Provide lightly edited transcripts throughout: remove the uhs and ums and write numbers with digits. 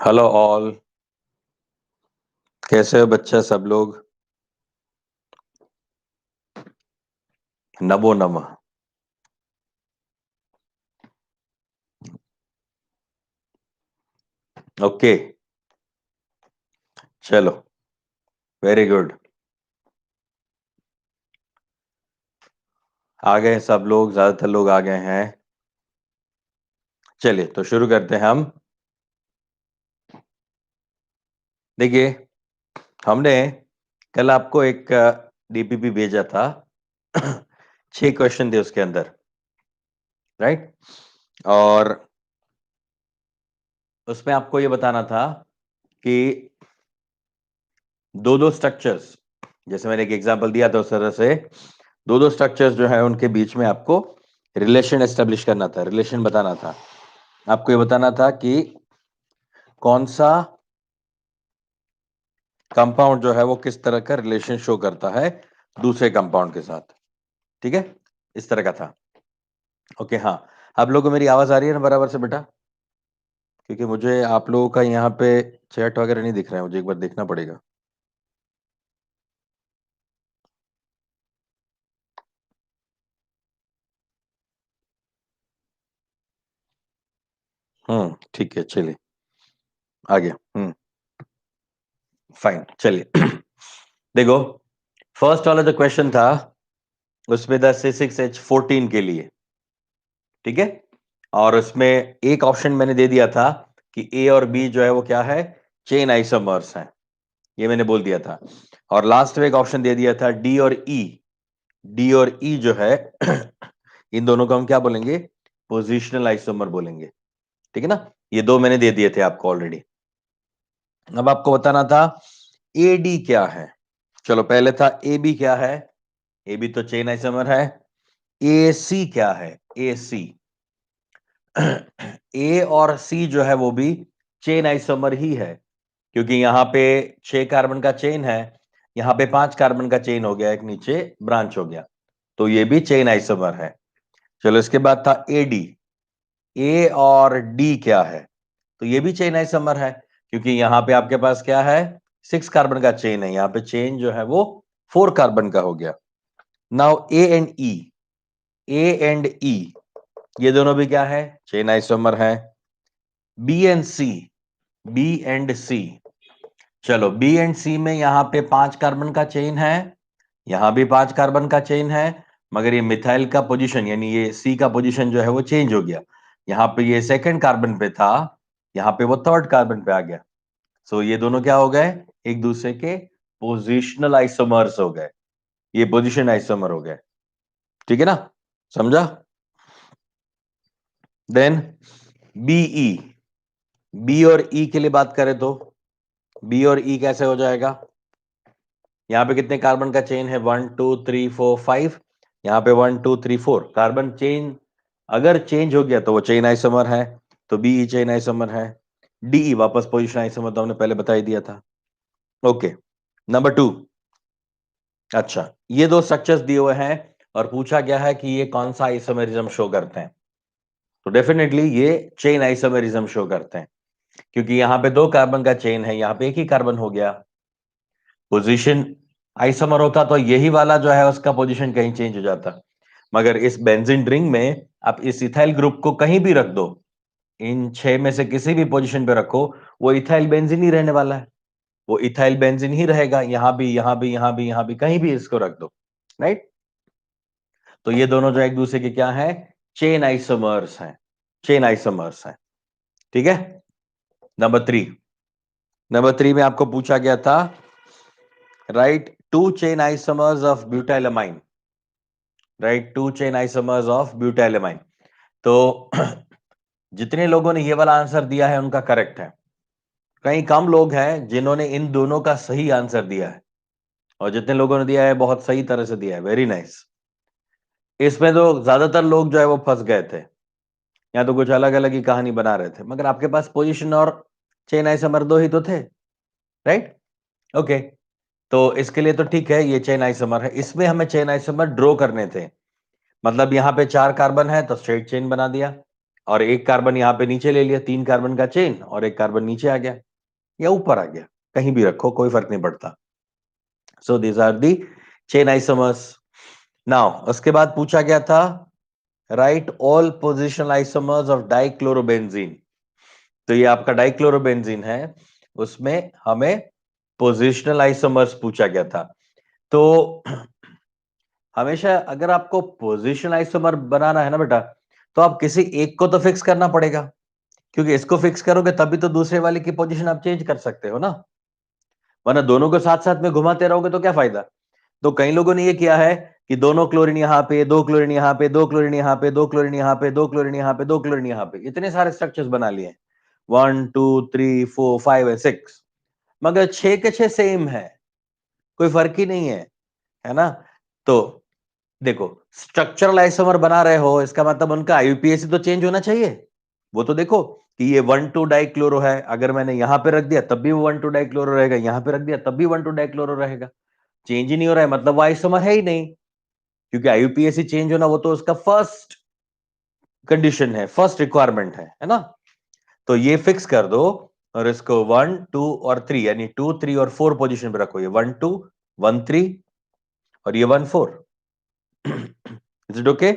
Hello all. कैसे हो बच्चा सब लोग? नमो नमः। ओके, चलो, वेरी गुड। आ गए सब लोग, ज्यादातर लोग आ गए हैं। चलिए तो शुरू करते हैं हम। देखिए, हमने कल आपको एक डीपीपी भेजा था। 6 क्वेश्चन थे उसके अंदर, राइट? और उसमें आपको ये बताना था कि दो दो स्ट्रक्चर्स, जैसे मैंने एक एग्जांपल दिया था उस तरह से दो दो स्ट्रक्चर्स जो है उनके बीच में आपको रिलेशन एस्टेब्लिश करना था, रिलेशन बताना था। आपको ये बताना था कि कौन सा कंपाउंड जो है वो किस तरह का रिलेशन शो करता है दूसरे कंपाउंड के साथ। ठीक है, इस तरह का था। ओके, हाँ। आप लोगों को मेरी आवाज आ रही है ना बराबर से बेटा? क्योंकि मुझे आप लोगों का यहाँ पे चैट वगैरह नहीं दिख रहा है, मुझे एक बार देखना पड़ेगा। ठीक है, चलिए आगे। फाइन, चलिए। देखो, फर्स्ट वाला जो क्वेश्चन था उसमें था C6H14 के लिए। ठीक है, और उसमें एक ऑप्शन मैंने दे दिया था कि ए और बी जो है वो क्या है, चेन आइसोमर्स हैं, ये मैंने बोल दिया था। और लास्ट में एक ऑप्शन दे दिया था डी और ई। डी और ई जो है इन दोनों को हम क्या बोलेंगे, पोजिशनल आइसोमर बोलेंगे। ठीक है ना, ये दो मैंने दे दिए थे आपको ऑलरेडी। अब आपको बताना था ए डी क्या है। चलो, पहले था ए बी क्या है। ए बी तो चेन आइसोमर है। ए सी क्या है, ए सी। ए और सी जो है वो भी चेन आइसोमर ही है, क्योंकि यहां पे 6 कार्बन का चेन है, यहां पे 5 कार्बन का चेन हो गया, एक नीचे ब्रांच हो गया, तो ये भी चेन आइसोमर है। चलो, इसके बाद था ए डी। ए और डी क्या है, तो ये भी चेन आइसोमर है, क्योंकि यहां पे आपके पास क्या है, 6 कार्बन का चेन है, यहां पे चेन जो है वो 4 कार्बन का हो गया। Now A and E. A and E ये दोनों भी क्या है, चेन आइसोमर है। B and C. B and C. चलो, बी एंड सी में यहां पे 5 कार्बन का चेन है, यहां भी 5 कार्बन का चेन है, मगर ये मिथाइल का पोजीशन यानी ये सी का पोजीशन जो है वो चेंज हो गया। यहां पे ये 2nd कार्बन पे था, यहां पे वो 3rd कार्बन पे आ गया। सो ये दोनों क्या हो गए, एक दूसरे के पोजिशनल आइसोमर्स हो गए, ये पोजीशन आइसोमर हो गए। ठीक है ना, समझा? Then be. बी और ई के लिए बात करें तो बी और ई कैसे हो जाएगा। यहां पे कितने कार्बन का चेन है, 1 2 3 4 5। यहां पे 1 2 3 4 कार्बन चेन अगर चेंज हो गया तो वो चेन आइसोमर है, तो बीई चेन आइसोमर है। डीई वापस पोजीशन आइसोमर, तो हमने पहले बता ही दिया था। Okay, number 2। अच्छा, ये दो स्ट्रक्चर्स दिए हुए हैं और पूछा गया है कि ये कौन सा आइसोमेरिज्म शो करते हैं, तो डेफिनेटली ये चेन आइसोमेरिज्म शो करते हैं, क्योंकि यहां पे 2 कार्बन का चेन है, यहां पे एक ही कार्बन हो गया। पोजीशन आइसोमर होता तो यही वाला जो है उसका पोजीशन कहीं चेंज हो जाता, मगर इस बेंजीन रिंग में आप इस इथाइल ग्रुप को कहीं भी रख दो, इन 6 में से किसी भी पोजीशन पे रखो, वो इथाइल बेंजीन ही रहने वाला है, वो इथाइल बेंजीन ही रहेगा, यहां भी यहां भी यहां भी यहां भी कहीं भी इसको रख दो, राइट? तो ये दोनों जो एक दूसरे के क्या है, चेन आइसोमर्स हैं, चेन आइसोमर्स हैं। ठीक है, नंबर 3। नंबर 3 में आपको पूछा गया था, write 2 chain isomers of butylamine. Right, 2 chain isomers of butylamine. तो जितने लोगों ने ये वाला आंसर दिया है उनका करेक्ट है, कई कम लोग हैं जिन्होंने इन दोनों का सही आंसर दिया है, और जितने लोगों ने दिया है बहुत सही तरह से दिया है, वेरी नाइस। इसमें तो ज्यादातर लोग जो है वो फंस गए थे, या तो कुछ अलग अलग ही कहानी बना रहे थे, मगर आपके पास पोजीशन और चेन आइसोमर दो ही तो थे, राइट? ओके, तो इसके लिए तो ठीक है, ये चेन आइसोमर है, इसमें हमें चेन आइसोमर ड्रॉ करने थे। मतलब यहां पे 4 कार्बन है तो स्ट्रेट चेन बना दिया, और एक कार्बन यहां पे नीचे ले लिया, 3 कार्बन का चेन, और एक कार्बन नीचे आ गया या ऊपर आ गया, कहीं भी रखो कोई फर्क नहीं पड़ता। So these are the chain isomers. Now उसके बाद पूछा गया था right all positional isomers of dichlorobenzene. तो ये आपका डाइक्लोरोबेंजीन है, उसमें हमें पोजिशनल आइसोमर्स पूछा गया था। तो हमेशा अगर आपको पोजिशनल आइसोमर बनाना है ना बेटा, तो आप किसी एक को तो फिक्स करना पड़ेगा, क्योंकि इसको फिक्स करोगे तभी तो दूसरे वाले की पोजीशन आप चेंज कर सकते हो ना, वरना दोनों को साथ साथ में घुमाते रहोगे तो क्या फायदा। तो कई लोगों ने ये किया है कि दोनों क्लोरीन यहां पे, दो क्लोरीन यहां पे, दो क्लोरीन यहां पे, दो क्लोरीन यहां पे, दो क्लोरीन यहां पे, दो क्लोरीन यहां पे, इतने सारे स्ट्रक्चर्स बना लिए, 1 2 3 4 5 6, मगर 6 के 6 सेम है, कोई फर्क ही नहीं है ना। तो देखो स्ट्रक्चरल आइसोमर बना रहे हो, इसका मतलब उनका आईयूपीएसी तो चेंज होना चाहिए। वो तो देखो कि ये 1,2 डाइक्लोरो है, अगर मैंने यहां पे रख दिया तब भी वो 1,2 डाइक्लोरो रहेगा, यहां पे रख दिया तब भी 1,2 डाइक्लोरो रहेगा, चेंज ही नहीं हो रहा है, मतलब वो आइसोमर है ही नहीं, क्योंकि आईयूपीएसी चेंज होना वो तो उसका फर्स्ट कंडीशन है, फर्स्ट रिक्वायरमेंट है ना। तो ये फिक्स कर दो और इसको 1 2 और 3 यानी 2 3 और 4 पोजीशन पे रखो, ये 1 2 1 3 और ये 1 4। Is it okay?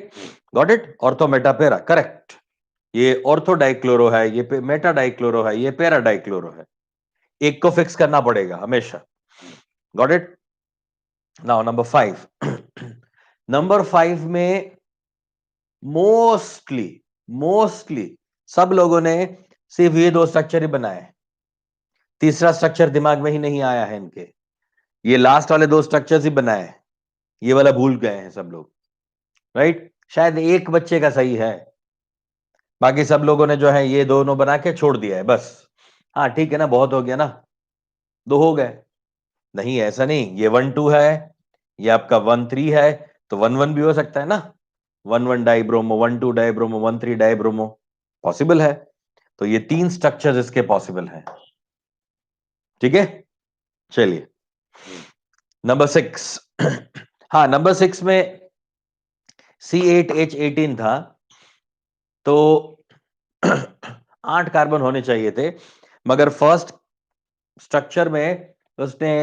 Got it? Ortho Meta पेरा, करेक्ट। ये ऑर्थो डाइक्लोरो है, ये मेटा डाइक्लोरो है, ये पेरा डाइक्लोरो है, एक को फिक्स करना पड़ेगा हमेशा। Got it? Now number 5। Number 5 में मोस्टली मोस्टली सब लोगों ने सिर्फ ये दो स्ट्रक्चर ही बनाए, तीसरा स्ट्रक्चर दिमाग में ही नहीं आया है इनके, ये लास्ट वाले दो स्ट्रक्चर्स ही बनाए, ये वाला भूल गए हैं सब लोग, राइट? शायद एक बच्चे का सही है, बाकी सब लोगों ने जो है ये दोनों बना के छोड़ दिया है बस। हाँ ठीक है ना, बहुत हो गया ना, दो हो गए। नहीं ऐसा नहीं, ये 1 2 है, ये आपका 1 3 है, तो 1 1 भी हो सकता है ना, 1 1 डाइब्रोमो, 1 2 डाइब्रोमो, 1 3 डाइब्रोमो, पॉसिबल है। तो ये तीन स्ट्रक्चर्स इसके पॉसिबल हैं, ठीक है। चलिए नंबर 6। हाँ नंबर 6 में C8H18 था, तो 8 कार्बन होने चाहिए थे, मगर फर्स्ट स्ट्रक्चर में उसने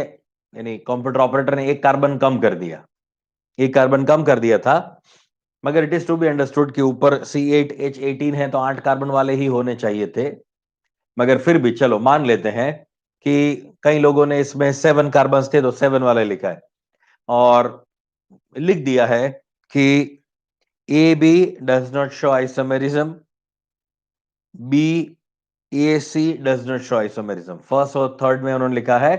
यानी कंप्यूटर ऑपरेटर ने एक कार्बन कम कर दिया, एक कार्बन कम कर दिया था, मगर it is to be understood कि ऊपर C8H18 है तो 8 कार्बन वाले ही होने चाहिए थे, मगर फिर भी चलो मान लेते हैं कि कई लोगों ने इसमें 7 कार्बन थे तो 7 वाले लिखा है, और लिख दिया है कि A B does not show isomerism, B A C does not show isomerism, first और थर्ड में उन्होंने लिखा है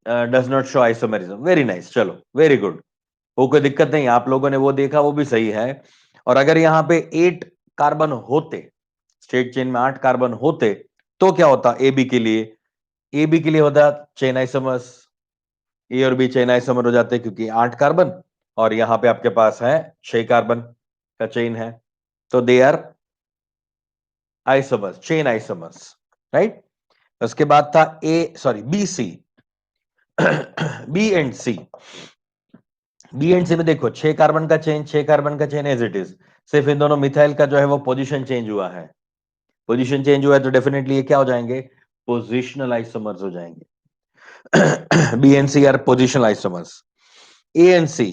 does not show isomerism. Very nice, चलो वेरी गुड, वो कोई दिक्कत नहीं, आप लोगों ने वो देखा वो भी सही है। और अगर यहां पे 8 कार्बन होते, स्ट्रेट चेन में 8 कार्बन होते, तो क्या होता ए बी के लिए? ए बी के लिए होता चेन आइसोमर्स, ए और बी चेन आइसोमर हो जाते, क्योंकि 8 कार्बन और यहां पे आपके पास है 6 कार्बन का चेन है, तो they are isomers, chain isomers, right. उसके बाद था A sorry B C, B and C. B and C में देखो 6 कार्बन का चेन, 6 कार्बन का चेन एज इट इज, सिर्फ इन दोनों मिथाइल का जो है वो पोजीशन चेंज हुआ है, पोजीशन चेंज हुआ है तो डेफिनेटली ये क्या हो जाएंगे? पोजिशनल आइसोमर्स हो जाएंगे। B and C are positional isomers. A and C,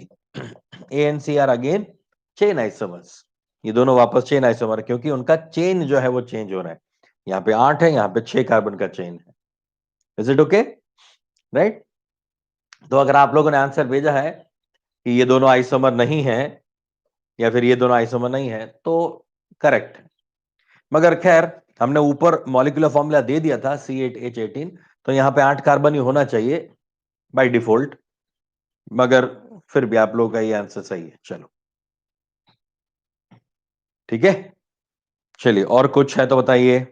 A and C are again chain isomers, ये दोनों वापस चेन आइसोमर, क्योंकि उनका चेन जो है वो चेंज हो रहा है, यहाँ पे 8 है, यहाँ पे 6 कार्बन का चेन है। Is it okay? राइट। तो अगर आप लोगों ने आंसर भेजा है कि ये दोनों आइसोमर नहीं है या फिर ये दोनों आइसोमर नहीं है, तो करेक्ट है, मगर खैर हमने ऊपर मॉलिक्यूलर फॉर्मूला दे दिया था C8H18, तो यहां पे 8 कार्बन ही होना चाहिए बाय डिफॉल्ट, मगर फिर भी आप लोगों का ये आंसर सही है। चलो ठीक है, चलिए और कुछ है तो बताइए,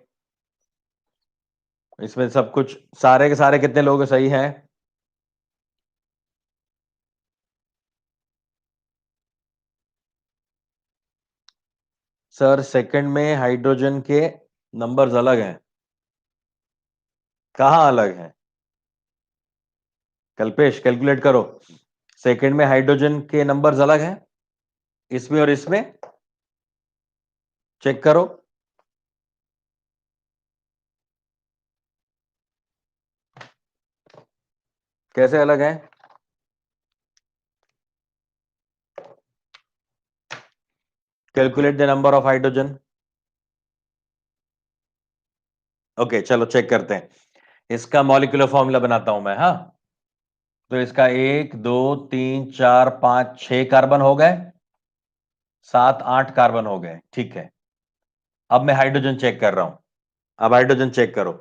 इसमें सब कुछ सारे के सारे कितने लोग सही हैं? सर सेकंड में हाइड्रोजन के नंबर्स अलग हैं, कहां अलग हैं? कल्पेश कैलकुलेट करो, सेकंड में हाइड्रोजन के नंबर्स अलग हैं इसमें और इसमें, चेक करो। कैसे अलग है? Calculate the number of hydrogen. Okay चलो चेक करते हैं। इसका मॉलिक्यूलर फॉर्मूला बनाता हूं मैं। हाँ, तो इसका 1 2 3 4 5 6 कार्बन हो गए, 7 8 कार्बन हो गए। ठीक है, अब मैं हाइड्रोजन चेक कर रहा हूं। अब हाइड्रोजन चेक करो।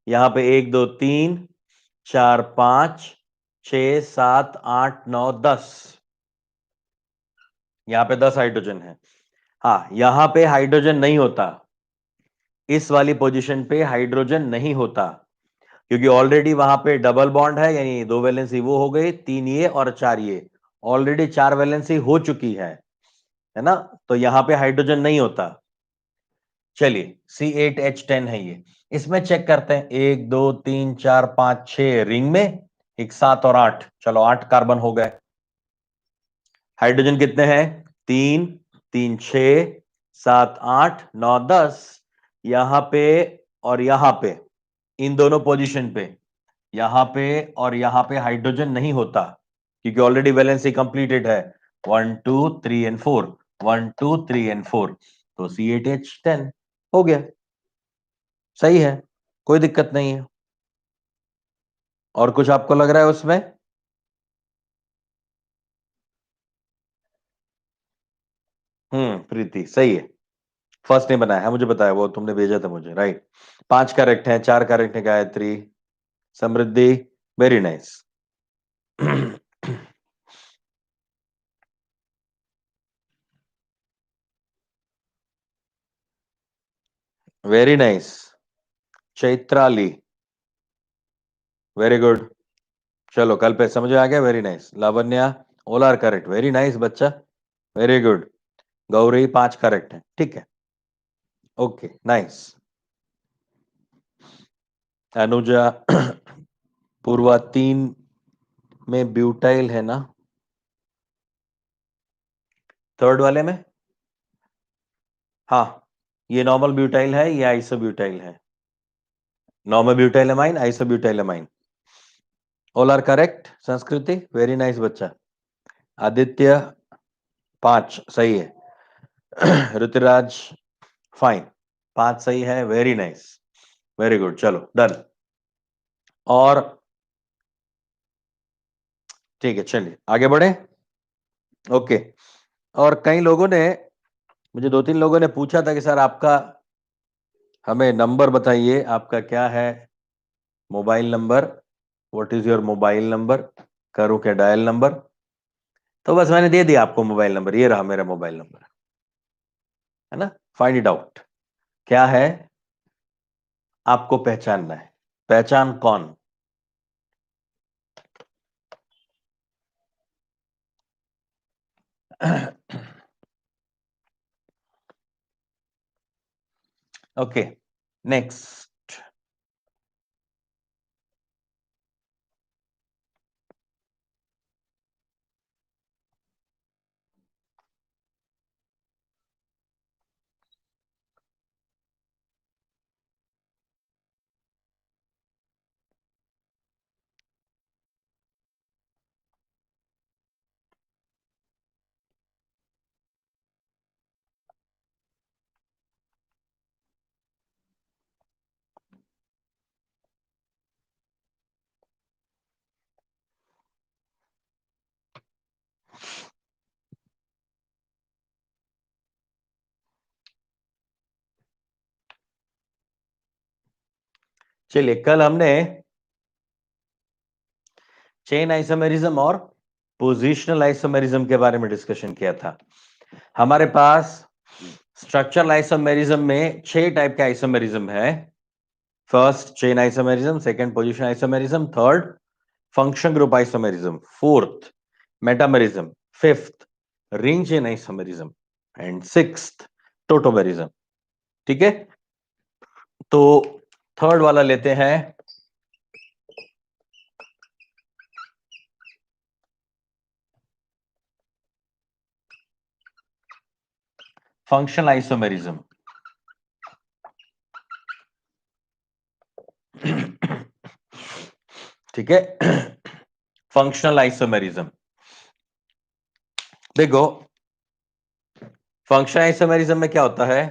यहां पे 1 2 3 4 5 6 7 8 9 10, यहां पे 10 हाइड्रोजन है। हाँ, यहां पे हाइड्रोजन नहीं होता, इस वाली पोजीशन पे हाइड्रोजन नहीं होता, क्योंकि ऑलरेडी वहां पे डबल बॉन्ड है, यानी 2 वैलेंसी वो हो गई, 3 ये और 4 ये, ऑलरेडी 4 वैलेंसी हो चुकी है ना, तो यहां पे हाइड्रोजन नहीं होता। चलिए C8H10 है ये। इसमें चेक करते हैं, 1 2 3 4 5 6 रिंग में, एक 7 और 8, चलो 8 कार्बन हो गए। हाइड्रोजन कितने हैं? 3 3 6 7 8 9 10। यहां पे और यहां पे, इन दोनों पोजीशन पे, यहां पे और यहां पे हाइड्रोजन नहीं होता, क्योंकि ऑलरेडी वैलेंसी कंप्लीटेड है। 1 2 3 और 4, 1 2 3 और 4, तो C8H10 हो गया। सही है, कोई दिक्कत नहीं है। और कुछ आपको लग रहा है उसमें? प्रीति सही है। फर्स्ट नहीं बनाया है, मुझे बताया, वो तुमने भेजा था मुझे, राइट। 5 करेक्ट है, 4 करेक्ट है Gayatri, Samriddhi, very nice. Very nice. Chaitrali, very good. चलो कल पे समझ में आ गया, very nice. Lavanya, all are correct, very nice बच्चा, वेरी गुड। गौरी 5 करेक्ट है, ठीक है, ओके नाइस। अनुजा, पूर्वा 3 में ब्यूटाइल है ना? थर्ड वाले में? हाँ, ये नॉर्मल ब्यूटाइल है, ये आइसोब्यूटाइल है। Normal butylamine, isobutylamine, all are correct. Sanskriti, very nice बच्चा। आदित्य 5 सही है। ऋतुराज फाइन, 5 सही है, वेरी नाइस, वेरी गुड। चलो डन। और ठीक है, चलिए आगे बढ़े। ओके, और कई लोगों ने, मुझे 2 3 लोगों ने पूछा था कि सर आपका हमें नंबर बताइए, आपका क्या है mobile number, what is your mobile number, करूं क्या डायल नंबर? तो बस मैंने दे दिया आपको मोबाइल नंबर, ये रहा मेरा मोबाइल नंबर, है ना। फाइंड इट आउट, क्या है, आपको पहचानना है। पहचान कौन? Okay next. चलिए, कल हमने चेन आइसोमेरिज्म और पोजिशनल आइसोमेरिज्म के बारे में डिस्कशन किया था। हमारे पास स्ट्रक्चरल आइसोमेरिज्म में 6 टाइप के आइसोमेरिज्म है। First chain isomerism, second position isomerism, third function group isomerism, fourth metamerism, fifth ring chain isomerism and sixth tautomerism. ठीक है, तो थर्ड वाला लेते हैं, फंक्शनल आइसोमेरिज्म। ठीक है, फंक्शनल आइसोमेरिज्म। देखो, फंक्शनल आइसोमेरिज्म में क्या होता है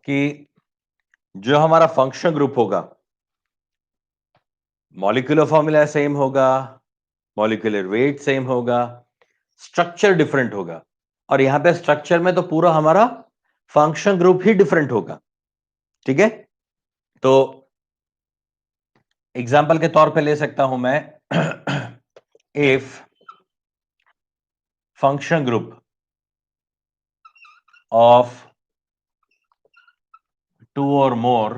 कि जो हमारा फंक्शन ग्रुप होगा, मॉलिक्यूलर फॉर्मूला सेम होगा, मॉलिक्यूलर वेट सेम होगा, स्ट्रक्चर डिफरेंट होगा, और यहां पे स्ट्रक्चर में तो पूरा हमारा फंक्शन ग्रुप ही डिफरेंट होगा। ठीक है, तो एग्जाम्पल के तौर पे ले सकता हूं मैं if function group of 2 or more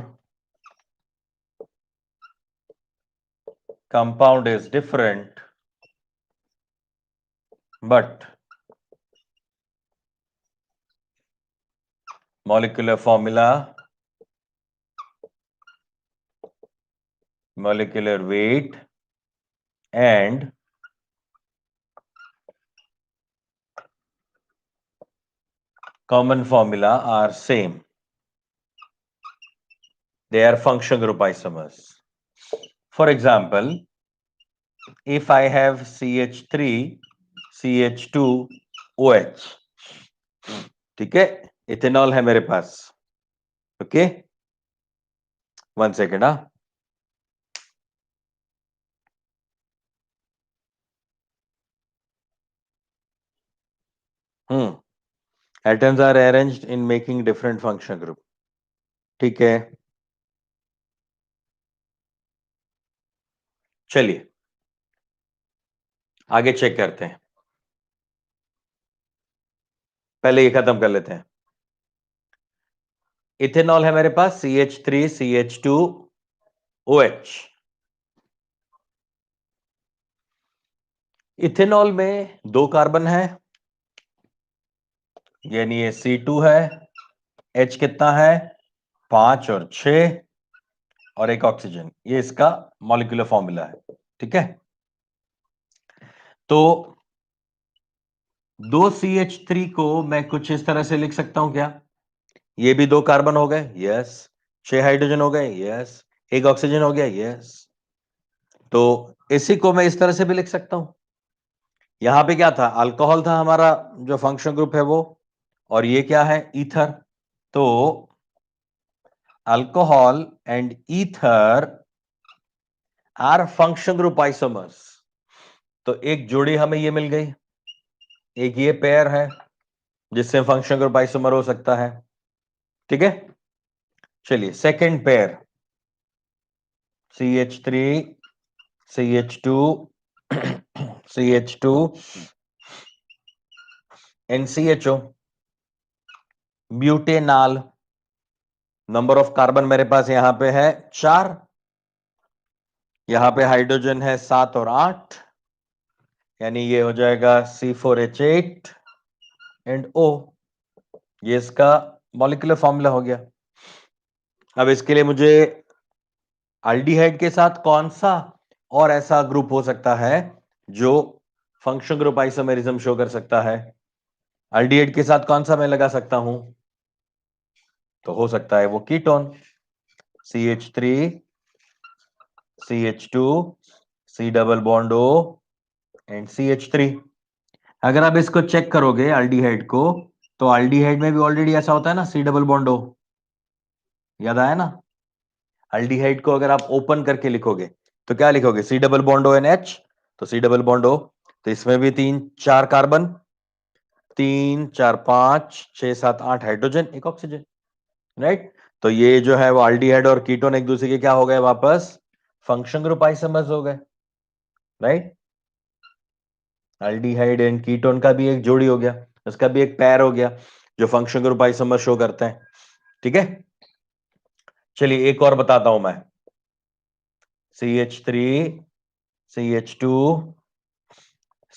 compound is different, but molecular formula, molecular weight and common formula are same. They are function group isomers. For example, if I have CH3, CH2, OH, ठीक है, ethanol है मेरे पास। Okay, 1 second। Atoms are arranged in making different function group। ठीक है, चलिए आगे check करते हैं। पहले ये खत्म कर लेते हैं। इथेनॉल है मेरे पास CH3, CH2, OH। इथेनॉल में 2 कार्बन है, यानी ये C2 है, H कितना है 5 और 6, और एक ऑक्सीजन। ये इसका मॉलिक्यूलर फॉर्मूला है। ठीक है, तो 2 CH3 को मैं कुछ इस तरह से लिख सकता हूं क्या? ये भी 2 कार्बन हो गए, यस। 6 हाइड्रोजन हो गए, यस। एक ऑक्सीजन हो गया, यस। तो इसी को मैं इस तरह से भी लिख सकता हूं। यहां पे क्या था, अल्कोहल था हमारा जो फंक्शन ग्रुप है वो, और ये क्या है, ईथर। तो alcohol and ether are function group isomers. तो एक जोड़ी हमें ये मिल गई, एक ये पेयर है जिससे फंक्शन ग्रुप आइसोमर हो सकता है। ठीक है, चलिए second pair CH3, CH2, CH2, NCHO, butanal. Number of carbon मेरे पास यहां पे है 4, यहां पे हाइड्रोजन है 7 और 8, यानी ये हो जाएगा C4H8 एंड O। ये इसका मॉलिक्यूलर फॉर्मूला हो गया। अब इसके लिए मुझे अल्डिहाइड के साथ कौन सा और ऐसा ग्रुप हो सकता है जो फंक्शन ग्रुप आइसोमेरिज्म शो कर सकता है? अल्डिहाइड के साथ कौन सा मैं लगा सकता हूं? तो हो सकता है वो ketone, CH3, CH2, C double bond O and CH3। अगर आप इसको चेक करोगे अल्डिहाइड को, तो अल्डिहाइड में भी ऑलरेडी ऐसा होता है ना, C डबल बॉन्ड O। याद आया ना? अल्डिहाइड को अगर आप ओपन करके लिखोगे तो क्या लिखोगे, C double bond O N H। तो C डबल बॉन्ड O, तो इसमें भी 3 4 कार्बन, 3 4 5 6 7 8 हाइड्रोजन, एक ऑक्सीजन, राइट। तो ये जो है वो अल्डिहाइड और कीटोन एक दूसरे के क्या हो गए, वापस फंक्शन ग्रुप आइसोमर्स हो गए, राइट। अल्डिहाइड एंड कीटोन का भी एक जोड़ी हो गया, उसका भी एक पैर हो गया जो फंक्शन ग्रुप आइसोमर शो करते हैं। ठीक है, चलिए एक और बताता हूं मैं। CH3, CH2,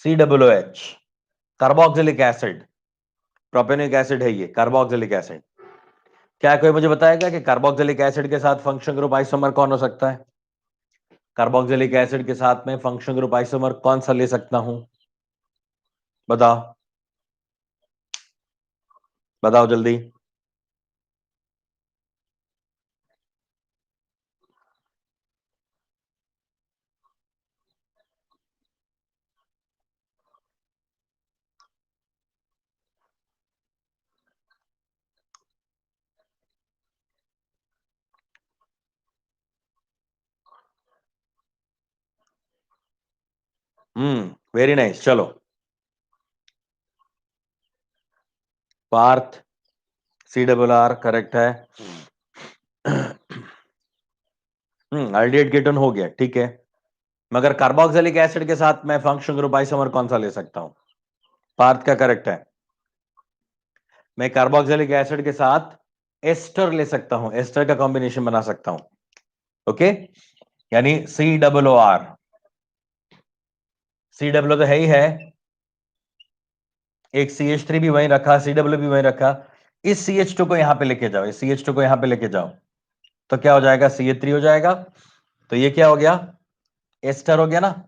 COOH, carboxylic acid, propanoic acid है ये, कार्बोक्सिलिक एसिड। क्या कोई मुझे बताएगा कि कार्बोक्सिलिक एसिड के साथ फंक्शन ग्रुप आइसोमर कौन हो सकता है? कार्बोक्सिलिक एसिड के साथ में फंक्शन ग्रुप आइसोमर कौन सा ले सकता हूं? बताओ, बताओ जल्दी। Very nice. चलो पार्थ CRR करेक्ट है। अल्डिहाइड कीटोन हो गया, ठीक है। मगर कार्बोक्सिलिक एसिड के साथ मैं फंक्शनल ग्रुप आइसोमर कौन सा ले सकता हूं? पार्थ का करेक्ट है। मैं कार्बोक्सिलिक एसिड के साथ एस्टर ले सकता हूं, एस्टर का कॉम्बिनेशन बना सकता हूं। ओके, यानी COOR। CW तो है ही है, एक CH3 भी वहीं रखा, CW भी वहीं रखा। इस CH2 को यहां पे लेके जाओ, इस CH2 को यहां पे लेके जाओ, तो क्या हो जाएगा? CH3 हो जाएगा। तो ये क्या हो गया? एस्टर हो गया ना।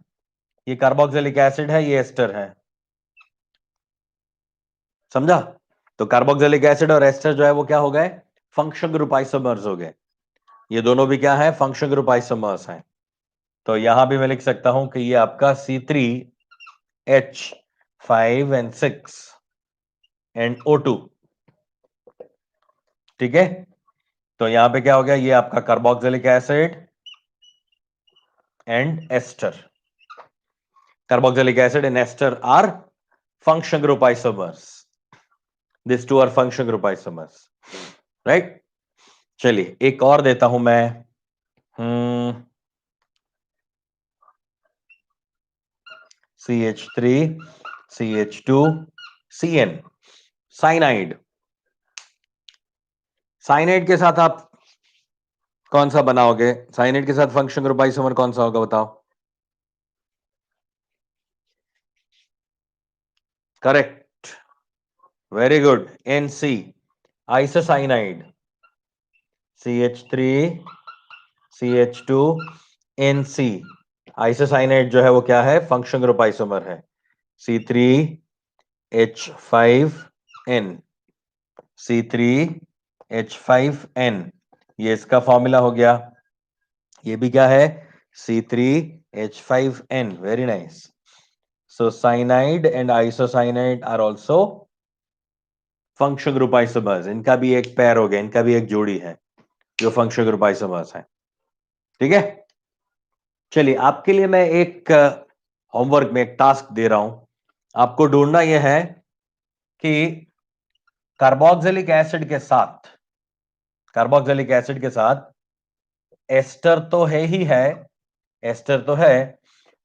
ये कार्बोक्सिलिक एसिड है, ये एस्टर है, समझा? तो कार्बोक्सिलिक एसिड और एस्टर जो है वो क्या हो गए? फंक्शनल ग्रुप आइसोमर्स हो गए। ये दोनों भी क्या है? फंक्शनल ग्रुप आइसोमर्स हैं। तो यहां भी मैं लिख सकता हूं कि ये आपका C3H5N6 एंड O2, ठीक है। तो यहां पे क्या हो गया? ये आपका carboxylic acid and ester, carboxylic acid and ester are functional group isomers. This two are functional group isomers, right. चलिए एक और देता हूं मैं। CH3 CH2 CN, cyanide. Cyanide के साथ आप कौन सा बनाओगे? साइनाइड के साथ फंक्शनल ग्रुप आइसोमर कौन सा होगा बताओ? Correct, very good, NC, isocyanide. CH3 CH2 NC, isocyanide जो है वो क्या है? फंक्शनल ग्रुप आइसोमर है। C3H5N, C3H5N, ये इसका फॉर्मूला हो गया। ये भी क्या है? C3H5N, very nice. So cyanide and isocyanide are also functional group isomers. इनका भी एक पेयर हो गया, इनका भी एक जोड़ी है जो फंक्शनल ग्रुप आइसोमर्स है, ठीक है। चलिए आपके लिए मैं एक होमवर्क में एक टास्क दे रहा हूं। आपको ढूंढना यह है कि कार्बोक्सिलिक एसिड के साथ, कार्बोक्सिलिक एसिड के साथ एस्टर तो है ही है, एस्टर तो है,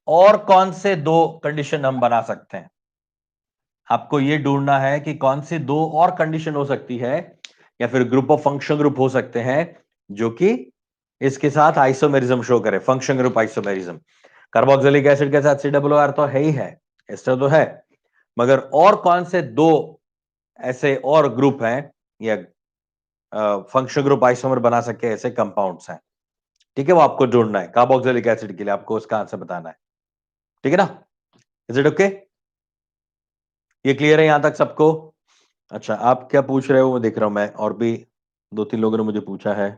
और कौन से दो कंडीशन हम बना सकते हैं? आपको यह ढूंढना है कि कौन सी दो और कंडीशन हो सकती है, या फिर ग्रुप ऑफ फंक्शन ग्रुप हो सकते हैं जो कि इसके साथ आइसोमेरिज्म शो करे, function group isomerism. Carboxylic acid के साथ COR तो है ही है, एस्टर तो है, मगर और कौन से दो ऐसे और ग्रुप हैं या फंक्शन ग्रुप आइसोमर बना सके ऐसे कंपाउंड्स हैं, ठीक है। वो आपको ढूंढना है कार्बोक्सिलिक एसिड के लिए, आपको उसका आंसर बताना है, ठीक है ना? Is it okay? ये क्लियर है यहां तक सबको? अच्छा, आप क्या पूछ रहे हो वो देख रहा हूं मैं, और भी दो तीन लोगों ने मुझे पूछा है।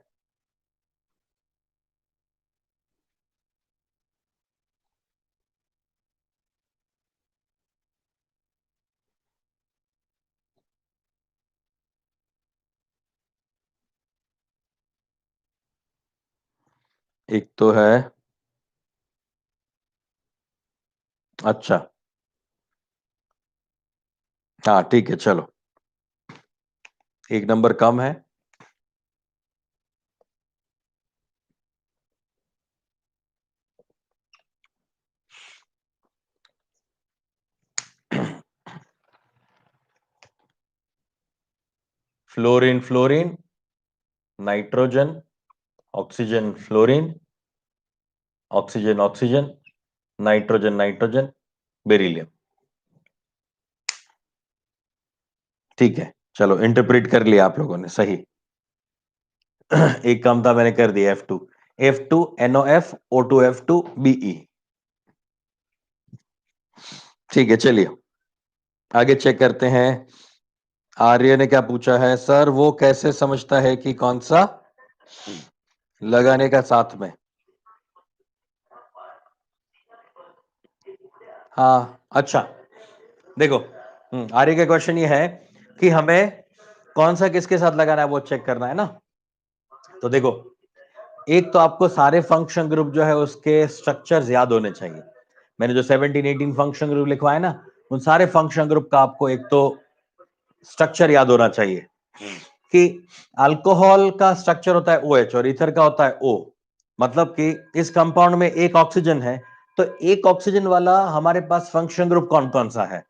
एक तो है, अच्छा, हाँ ठीक है, चलो एक नंबर कम है। Fluorine fluorine, nitrogen, oxygen fluorine, oxygen oxygen, nitrogen nitrogen, beryllium, ठीक है। चलो इंटरप्रेट कर लिया आप लोगों ने, सही। एक काम था मैंने कर दिया, F2 NOF O2F2 BE, ठीक है। चलिए आगे चेक करते हैं। आर्य ने क्या पूछा है? सर वो कैसे समझता है कि कौन सा लगाने का साथ में? हाँ अच्छा, देखो, आर्य का क्वेश्चन ये है कि हमें कौन सा किसके साथ लगाना है वो चेक करना है ना। तो देखो, एक तो आपको सारे फंक्शन ग्रुप जो है उसके स्ट्रक्चर्स याद होने चाहिए। मैंने जो 17 18 फंक्शन ग्रुप लिखवाए ना, उन सारे फंक्शन ग्रुप का आपको एक तो स्ट्रक्चर याद होना चाहिए कि अल्कोहल का स्ट्रक्चर होता है OH और ईथर का होता है O। मतलब कि इस कंपाउंड में एक ऑक्सीजन है, तो एक ऑक्सीजन वाला हमारे पास फंक्शन ग्रुप कौन कौन सा है,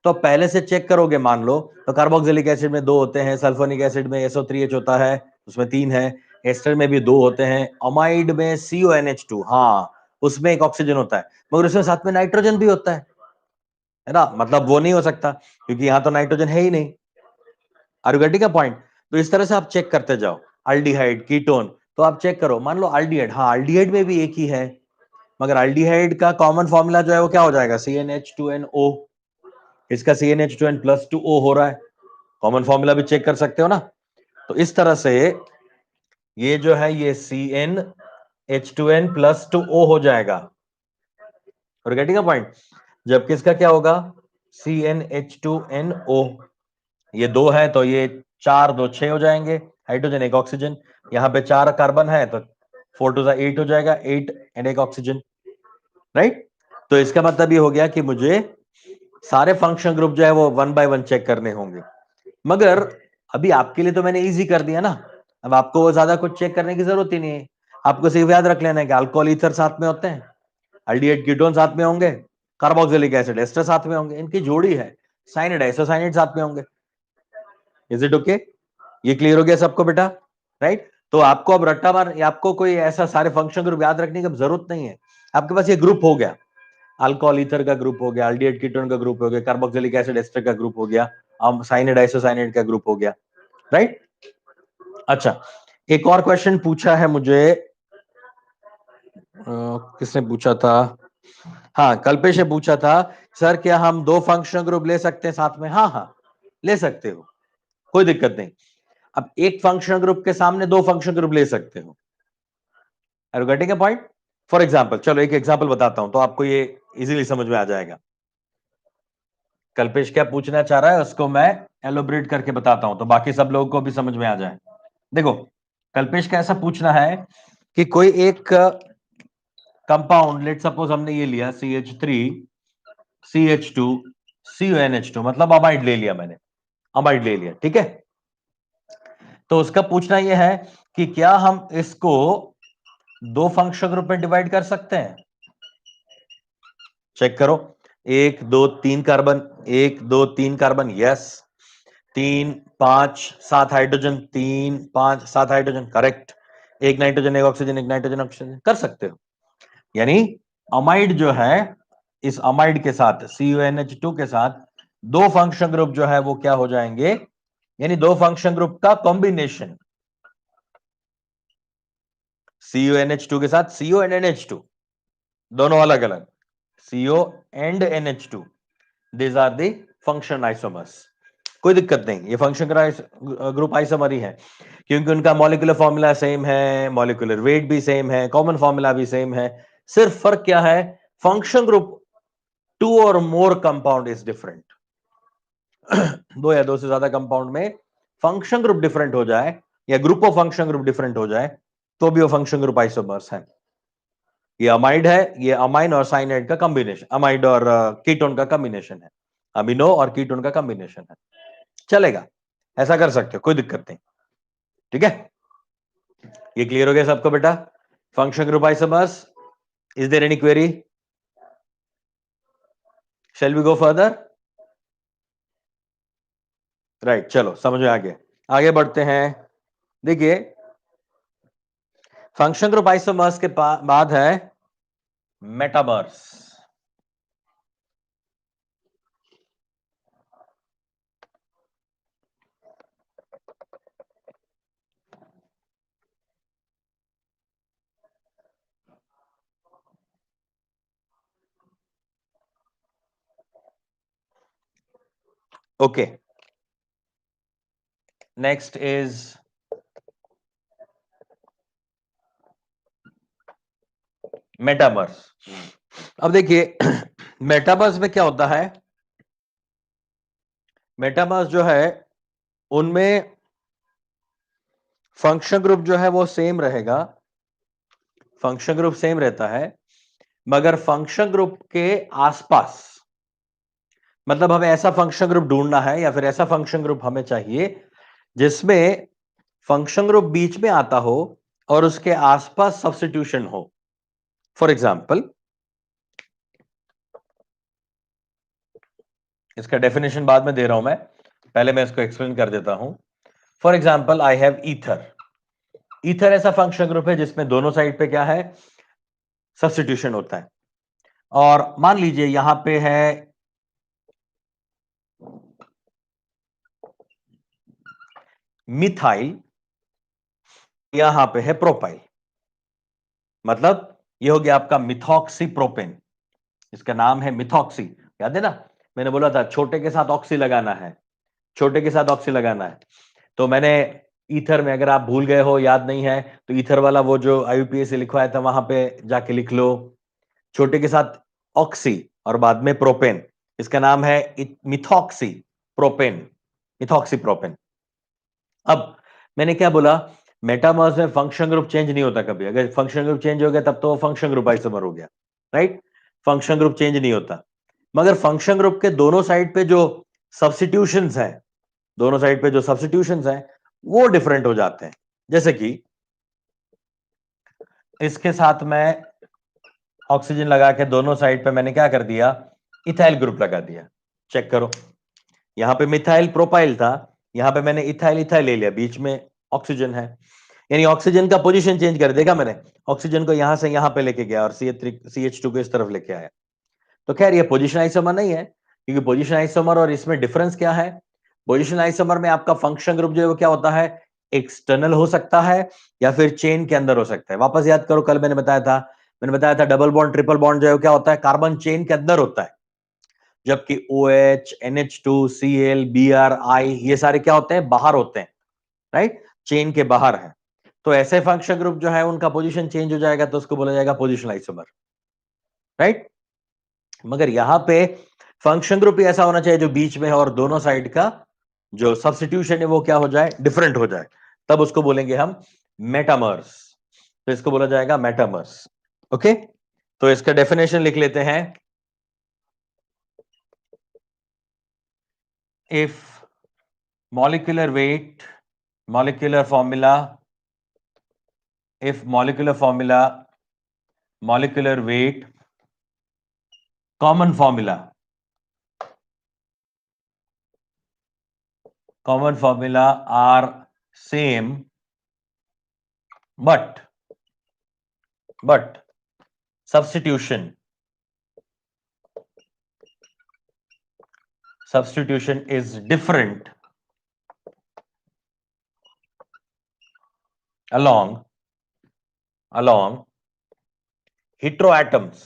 तो पहले से चेक करोगे। मान लो तो कार्बोक्सिलिक एसिड में 2 होते हैं, सल्फोनिक एसिड में SO3H होता है, उसमें 3 है, एस्टर में भी 2 होते हैं, अमाइड में CONH2, हाँ उसमें एक ऑक्सीजन होता है, मगर उसमें साथ में नाइट्रोजन भी होता है ना, मतलब वो नहीं हो सकता क्योंकि यहां तो नाइट्रोजन है ही नहीं। Are you getting a point? तो इस तरह से आप चेक करते जाओ। अल्डिहाइड, कीटोन, तो आप चेक करो। मान लो अल्डिहाइड, हाँ अल्डिहाइड में भी एक ही है, मगर अल्डिहाइड का कॉमन फॉर्मूला जो है वो क्या हो जाएगा, CnH2nO। इसका CnH2n+2O हो रहा है, कॉमन फॉर्मूला भी चेक कर सकते हो ना। तो इस तरह से ये जो है ये CnH2n+2O हो जाएगा। और गेटिंग अ पॉइंट? जबकि इसका क्या होगा, CnH2nO। ये 2 है तो ये 4 2 6 हो जाएंगे, हाइड्रोजन एक ऑक्सीजन, यहां पे 4 कार्बन है तो 4 2 8 हो जाएगा, 8 एंड एक ऑक्सीजन, राइट। तो इसका मतलब ये हो गया कि मुझे सारे फंक्शन ग्रुप जो है वो 1 बाय 1 चेक करने होंगे। मगर अभी आपके लिए तो मैंने इजी कर दिया ना, अब आपको ज्यादा कुछ चेक करने की जरूरत ही नहीं है। आपको सिर्फ याद रख लेना है कि अल्कोहल ईथर साथ में होते हैं, अल्डिहाइड कीटोन साथ में होंगे, कार्बोक्सिलिक एसिड एस्टर साथ में होंगे, इनकी जोड़ी है, साइनाइड आइसोसाइनाइड साथ में होंगे। Is it okay? ये क्लियर हो गया सबको बेटा, राइट? तो आपको अब रट्टा मार, आपको कोई ऐसा सारे फंक्शन ग्रुप याद रखने की जरूरत नहीं है। आपके पास ये ग्रुप हो गया, अल्कोहल ईथर का ग्रुप हो गया, अल्डिहाइड कीटोन का ग्रुप हो गया, कार्बोक्सिलिक एसिड एस्टर का ग्रुप हो गया, साइनाइड आइसोसाइनाइड का ग्रुप हो गया, राइट। अच्छा, एक और क्वेश्चन पूछा है मुझे, किसने पूछा था, हाँ कल्पेश ने पूछा था, सर क्या हम 2 फंक्शन ग्रुप ले सकते हैं साथ में? हाँ हाँ ले सकते हो, कोई दिक्कत नहीं। अब एक फंक्शन ग्रुप के सामने 2 फंक्शन ग्रुप ले सकते हो। Are you getting a point? For example, चलो एक एग्जाम्पल बताता हूं तो आपको ये इजीली समझ में आ जाएगा। कल्पेश क्या पूछना चाह रहा है उसको मैं एलोबरेट करके बताता हूं तो बाकी सब लोगों को भी समझ में आ जाए। देखो, कल्पेश का ऐसा पूछना है कि कोई एक कंपाउंड, लेट सपोज हमने ये लिया CH3 CH2 CONH2, मतलब अमाइड ले लिया मैंने, अमाइड ले लिया, ठीक है। तो उसका पूछना यह है कि क्या हम इसको 2 फंक्शन ग्रुप में डिवाइड कर सकते हैं? चेक करो, 1 2 3 carbon, 1 2 3 carbon, yes, 3 5 7 hydrogen, 3 5 7 hydrogen, correct. एक नाइट्रोजन एक ऑक्सीजन, एक नाइट्रोजन ऑक्सीजन, कर सकते हो। यानी अमाइड जो है, इस अमाइड के साथ CONH2 के साथ 2 फंक्शन ग्रुप जो है वो क्या हो जाएंगे, यानी 2 फंक्शन ग्रुप का कॉम्बिनेशन, CONH2 के साथ CO एंड NH2, दोनों अलग अलग, CO and NH2, these are the function isomers। कोई दिक्कत नहीं, ये फंक्शन ग्रुप आइसोमर ही है क्योंकि उनका मॉलिक्यूलर फॉर्मूला सेम है, मॉलिक्यूलर वेट भी सेम है, कॉमन फॉर्मूला भी सेम है। सिर्फ फर्क क्या है, फंक्शन ग्रुप 2 और मोर कंपाउंड इज डिफरेंट। 2 या 2 से ज्यादा कंपाउंड में फंक्शन ग्रुप डिफरेंट हो जाए या group of function group different हो जाए तो भी वो फंक्शन ग्रुप आइसोमर्स है। ये अमाइड है, ये अमाइन और साइनाइड का कॉम्बिनेशन, अमाइड और कीटोन का कॉम्बिनेशन है, अमीनो और कीटोन का कॉम्बिनेशन है, चलेगा, ऐसा कर सकते हो, कोई दिक्कत नहीं, ठीक है। ये क्लियर हो गया सबको बेटा? Function group isomers, is there any query? Shall we go further? Right, चलो समझ में आ गया, आगे बढ़ते हैं। देखिए, फंक्शन ग्रुप आइसोमर्स के बाद है metamers. Okay, next is metamers. अब देखिए मेटामर्स में क्या होता है, मेटामर्स जो है उनमें फंक्शन ग्रुप जो है वो सेम रहेगा, फंक्शन ग्रुप सेम रहता है, मगर फंक्शन ग्रुप के आसपास, मतलब हमें ऐसा फंक्शन ग्रुप ढूंढना है या फिर ऐसा फंक्शन ग्रुप हमें चाहिए जिसमें फंक्शन ग्रुप बीच में आता हो और उसके आसपास सब्स्टिट्यूशन हो। फॉर एग्जाम्पल, इसका डेफिनेशन बाद में दे रहा हूं मैं, पहले मैं इसको एक्सप्लेन कर देता हूं। For example, I have ether. Ether ऐसा फंक्शन ग्रुप है जिसमें दोनों साइड पे क्या है, सब्स्टिट्यूशन होता है। और मान लीजिए यहां पे है मिथाइल, यहां पे है प्रोपाइल, मतलब ये हो गया आपका मिथॉक्सी प्रोपेन। इसका नाम है मिथॉक्सी। याद है ना, मैंने बोला था छोटे के साथ ऑक्सी लगाना है, छोटे के साथ ऑक्सी लगाना है। तो मैंने ईथर में, अगर आप भूल गए हो, याद नहीं है, तो ईथर वाला वो जो IUPAC लिखवाया था वहां पे जाके लिख लो, छोटे के साथ ऑक्सी और बाद में प्रोपेन। इसका नाम है मिथॉक्सी प्रोपेन, मिथॉक्सी प्रोपेन। अब मैंने क्या बोला, मेटामर्स में फंक्शन ग्रुप चेंज नहीं होता कभी। अगर फंक्शन ग्रुप चेंज हो गया तब तो वो फंक्शन ग्रुप आइसोमर हो गया, राइट। फंक्शन ग्रुप चेंज नहीं होता, मगर फंक्शन ग्रुप के दोनों साइड पे जो सब्स्टिट्यूशंस हैं, दोनों साइड पे जो सब्स्टिट्यूशंस हैं वो डिफरेंट हो जाते हैं। जैसे कि इसके साथ मैं ऑक्सीजन लगा के दोनों साइड पे मैंने क्या कर दिया, इथाइल ग्रुप लगा दिया। चेक करो, यहां पे मिथाइल प्रोपाइल था, यहां पे मैंने इथाइल इथाइल ले लिया, बीच में ऑक्सीजन है, यानी ऑक्सीजन का पोजीशन चेंज कर देगा। मैंने ऑक्सीजन को यहां से यहां पे लेके गया और CH2 को इस तरफ लेके आया। तो खैर ये पोजीशन आइसोमर नहीं है, क्योंकि पोजीशन आइसोमर और इसमें डिफरेंस क्या है, पोजीशन आइसोमर में आपका फंक्शन ग्रुप जो है वो क्या होता है, एक्सटर्नल हो सकता है या फिर चेन के अंदर हो सकता है। वापस याद करो, कल मैंने बताया था डबल बॉन्ड ट्रिपल बॉन्ड जो है क्या होता है, कार्बन चेन के अंदर होता है, जबकि OH, NH2, Cl, Br, I ये सारे क्या होते हैं, बाहर होते हैं, राइट, चेन के बाहर है। तो ऐसे फंक्शन ग्रुप जो है उनका पोजीशन चेंज हो जाएगा तो उसको बोला जाएगा पोजीशन आइसोमर, राइट। मगर यहां पे फंक्शन ग्रुप ही ऐसा होना चाहिए जो बीच में है और दोनों साइड का जो सब्स्टिट्यूशन है वो क्या हो जाए, डिफरेंट हो जाए, तब उसको बोलेंगे हम मेटामर्स। तो इसको बोला जाएगा मेटामर्स। ओके, तो इसका डेफिनेशन लिख लेते हैं। If molecular weight, molecular formula, if molecular formula, molecular weight, common formula, common formula are same, but substitution is different along heteroatoms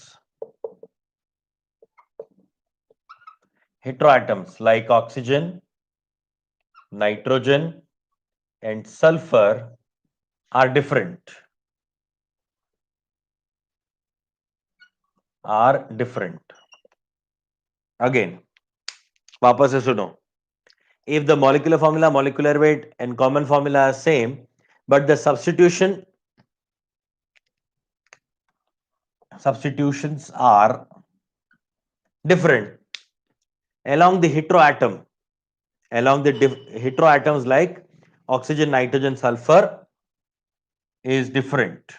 like oxygen, nitrogen and sulfur are different again, वापस से सुनो। If the molecular formula, molecular weight and common formula are same, but the substitutions are different along the heteroatoms like oxygen, nitrogen, sulfur is different.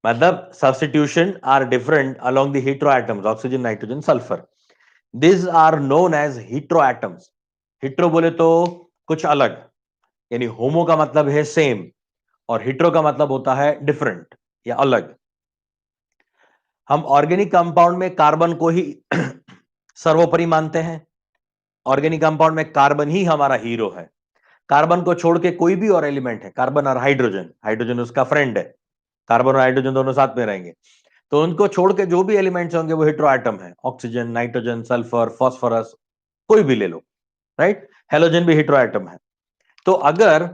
मतलब substitution are different along the heteroatoms, oxygen, nitrogen, sulfur. These are known as heteroatoms. Hetero बोले तो कुछ अलग, यानी होमो का मतलब है same और हेट्रो का मतलब होता है डिफरेंट या अलग। हम ऑर्गेनिक कंपाउंड में कार्बन को ही सर्वोपरि मानते हैं। ऑर्गेनिक कंपाउंड में कार्बन ही हमारा हीरो है। कार्बन को छोड़ के कोई भी और एलिमेंट है, कार्बन और हाइड्रोजन, हाइड्रोजन उसका फ्रेंड है, कार्बन और हाइड्रोजन दोनों साथ में रहेंगे, तो उनको छोड़ के जो भी एलिमेंट्स होंगे वो हेट्रो एटम है। ऑक्सीजन, नाइट्रोजन, सल्फर, फास्फोरस, कोई भी ले लो, राइट। हेलोजन भी हेट्रो एटम है। तो अगर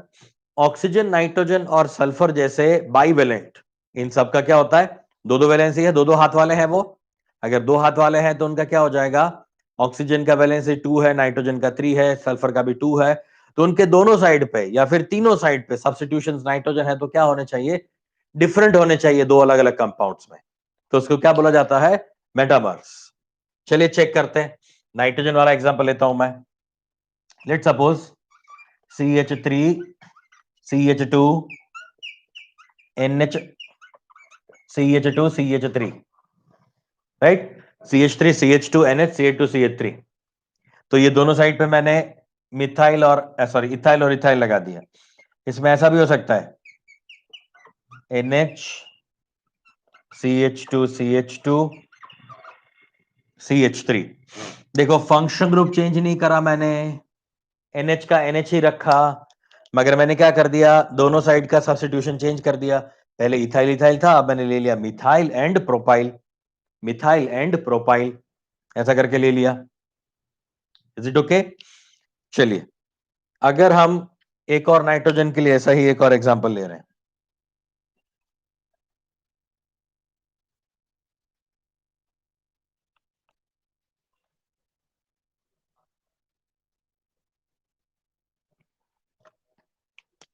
ऑक्सीजन, नाइट्रोजन और सल्फर जैसे बाईवेलेंट, इन सब का क्या होता है, दो दो वैलेंसी है, दो दो हाथ वाले हैं वो। अगर दो हाथ वाले हैं तो उनका क्या हो जाएगा, ऑक्सीजन का वैलेंसी 2 है, नाइट्रोजन का 3 है, सल्फर का भी 2 है। तो उनके दोनों साइड पे या फिर तीनों साइड पे सब्स्टिट्यूशंस नाइट्रोजन है तो क्या होने चाहिए, डिफरेंट होने चाहिए दो अलग अलग कंपाउंड्स में। तो उसको क्या बोला जाता है? मेटामर्स। चलिए चेक करते हैं, नाइट्रोजन वाला एग्जांपल लेता हूं मैं। Let suppose CH3 CH2 NH CH2 CH3, right? CH3 CH2 NH CH2 CH3। तो ये दोनों साइड पे मैंने मिथाइल और सॉरी इथाइल और इथाइल लगा दिया। इसमें ऐसा भी हो सकता है NH CH2 CH2 CH3। देखो फंक्शन ग्रुप चेंज नहीं करा मैंने, NH का NH ही रखा, मगर मैंने क्या कर दिया, दोनों साइड का सब्स्टिट्यूशन चेंज कर दिया। पहले इथाइल इथाइल था, अब मैंने ले लिया methyl and propyl, methyl and propyl, ऐसा करके ले लिया। Is it okay? चलिए अगर हम एक और नाइट्रोजन के लिए ऐसा ही एक और एग्जांपल ले रहे हैं,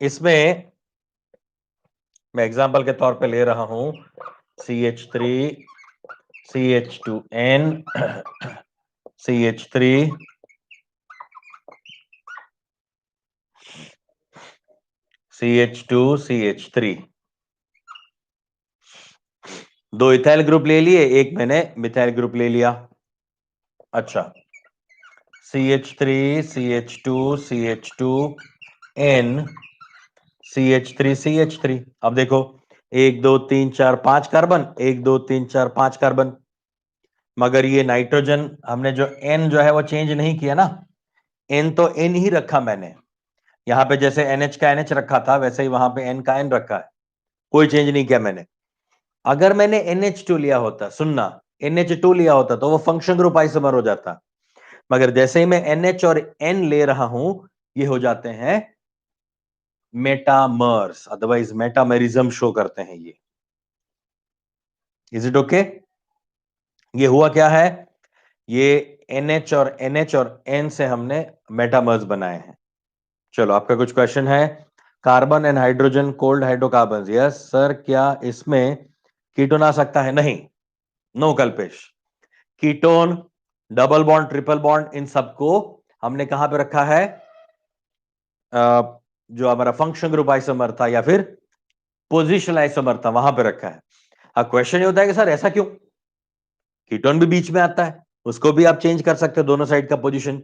इसमें मैं एग्जांपल के तौर पे ले रहा हूं CH3 CH2N CH3 CH2 CH3, दो इथाइल ग्रुप ले लिए, एक मैंने मिथाइल ग्रुप ले लिया। अच्छा CH3 CH2 CH2 N CH3 CH3, अब देखो 1 2 3 4 5 कार्बन, 1 2 3 4 5 कार्बन, मगर ये नाइट्रोजन हमने जो N जो है वो चेंज नहीं किया ना, N तो N ही रखा मैंने, यहां पे जैसे NH का NH रखा था वैसे ही वहां पे N का N रखा है, कोई चेंज नहीं किया मैंने। अगर मैंने NH2 लिया होता, सुनना, NH2 लिया होता तो वो फंक्शन ग्रुप आइसोमर हो जाता, मगर जैसे ही मैं NH और N ले रहा हूं ये हो जाते हैं मेटामर्स, अदरवाइज मेटामेरिज्म शो करते हैं ये। Is it okay? ये हुआ क्या है, ये NH और N से हमने मेटामर्स बनाए हैं। चलो आपका कुछ क्वेश्चन है? Carbon and hydrogen called hydrocarbon, yes sir, क्या इसमें कीटोन आ सकता है? नहीं, no Kalpesh. Ketone, double bond, triple bond, इन सबको हमने कहां पे रखा है? जो हमारा फंक्शन ग्रुप आइसोमर था या फिर पोजिशनल आइसोमर था वहां पे रखा है। अब क्वेश्चन ये होता है कि सर ऐसा क्यों? कीटोन भी बीच में आता है, उसको भी आप चेंज कर सकते हो, दोनों साइड का पोजीशन।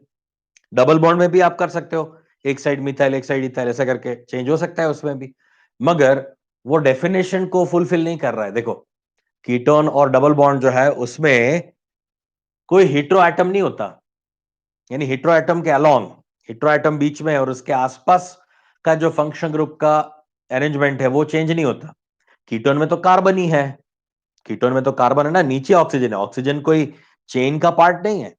डबल बॉन्ड में भी आप कर सकते हो, एक साइड मिथाइल एक साइड इथाइल, ऐसा करके चेंज हो सकता है उसमें भी, मगर वो डेफिनेशन को फुलफिल नहीं कर रहा है। देखो कीटोन और डबल बॉन्ड जो है उसमें कोई हेटेरो एटम नहीं होता, यानी हेटेरो एटम के अलोंग, हेटेरो एटम बीच में और उसके आसपास का जो फंक्शन ग्रुप का अरेंजमेंट है वो चेंज नहीं होता। कीटोन में तो कार्बन ही है, कीटोन में तो कार्बन है ना, नीचे ऑक्सीजन है, ऑक्सीजन कोई चेन का पार्ट नहीं है,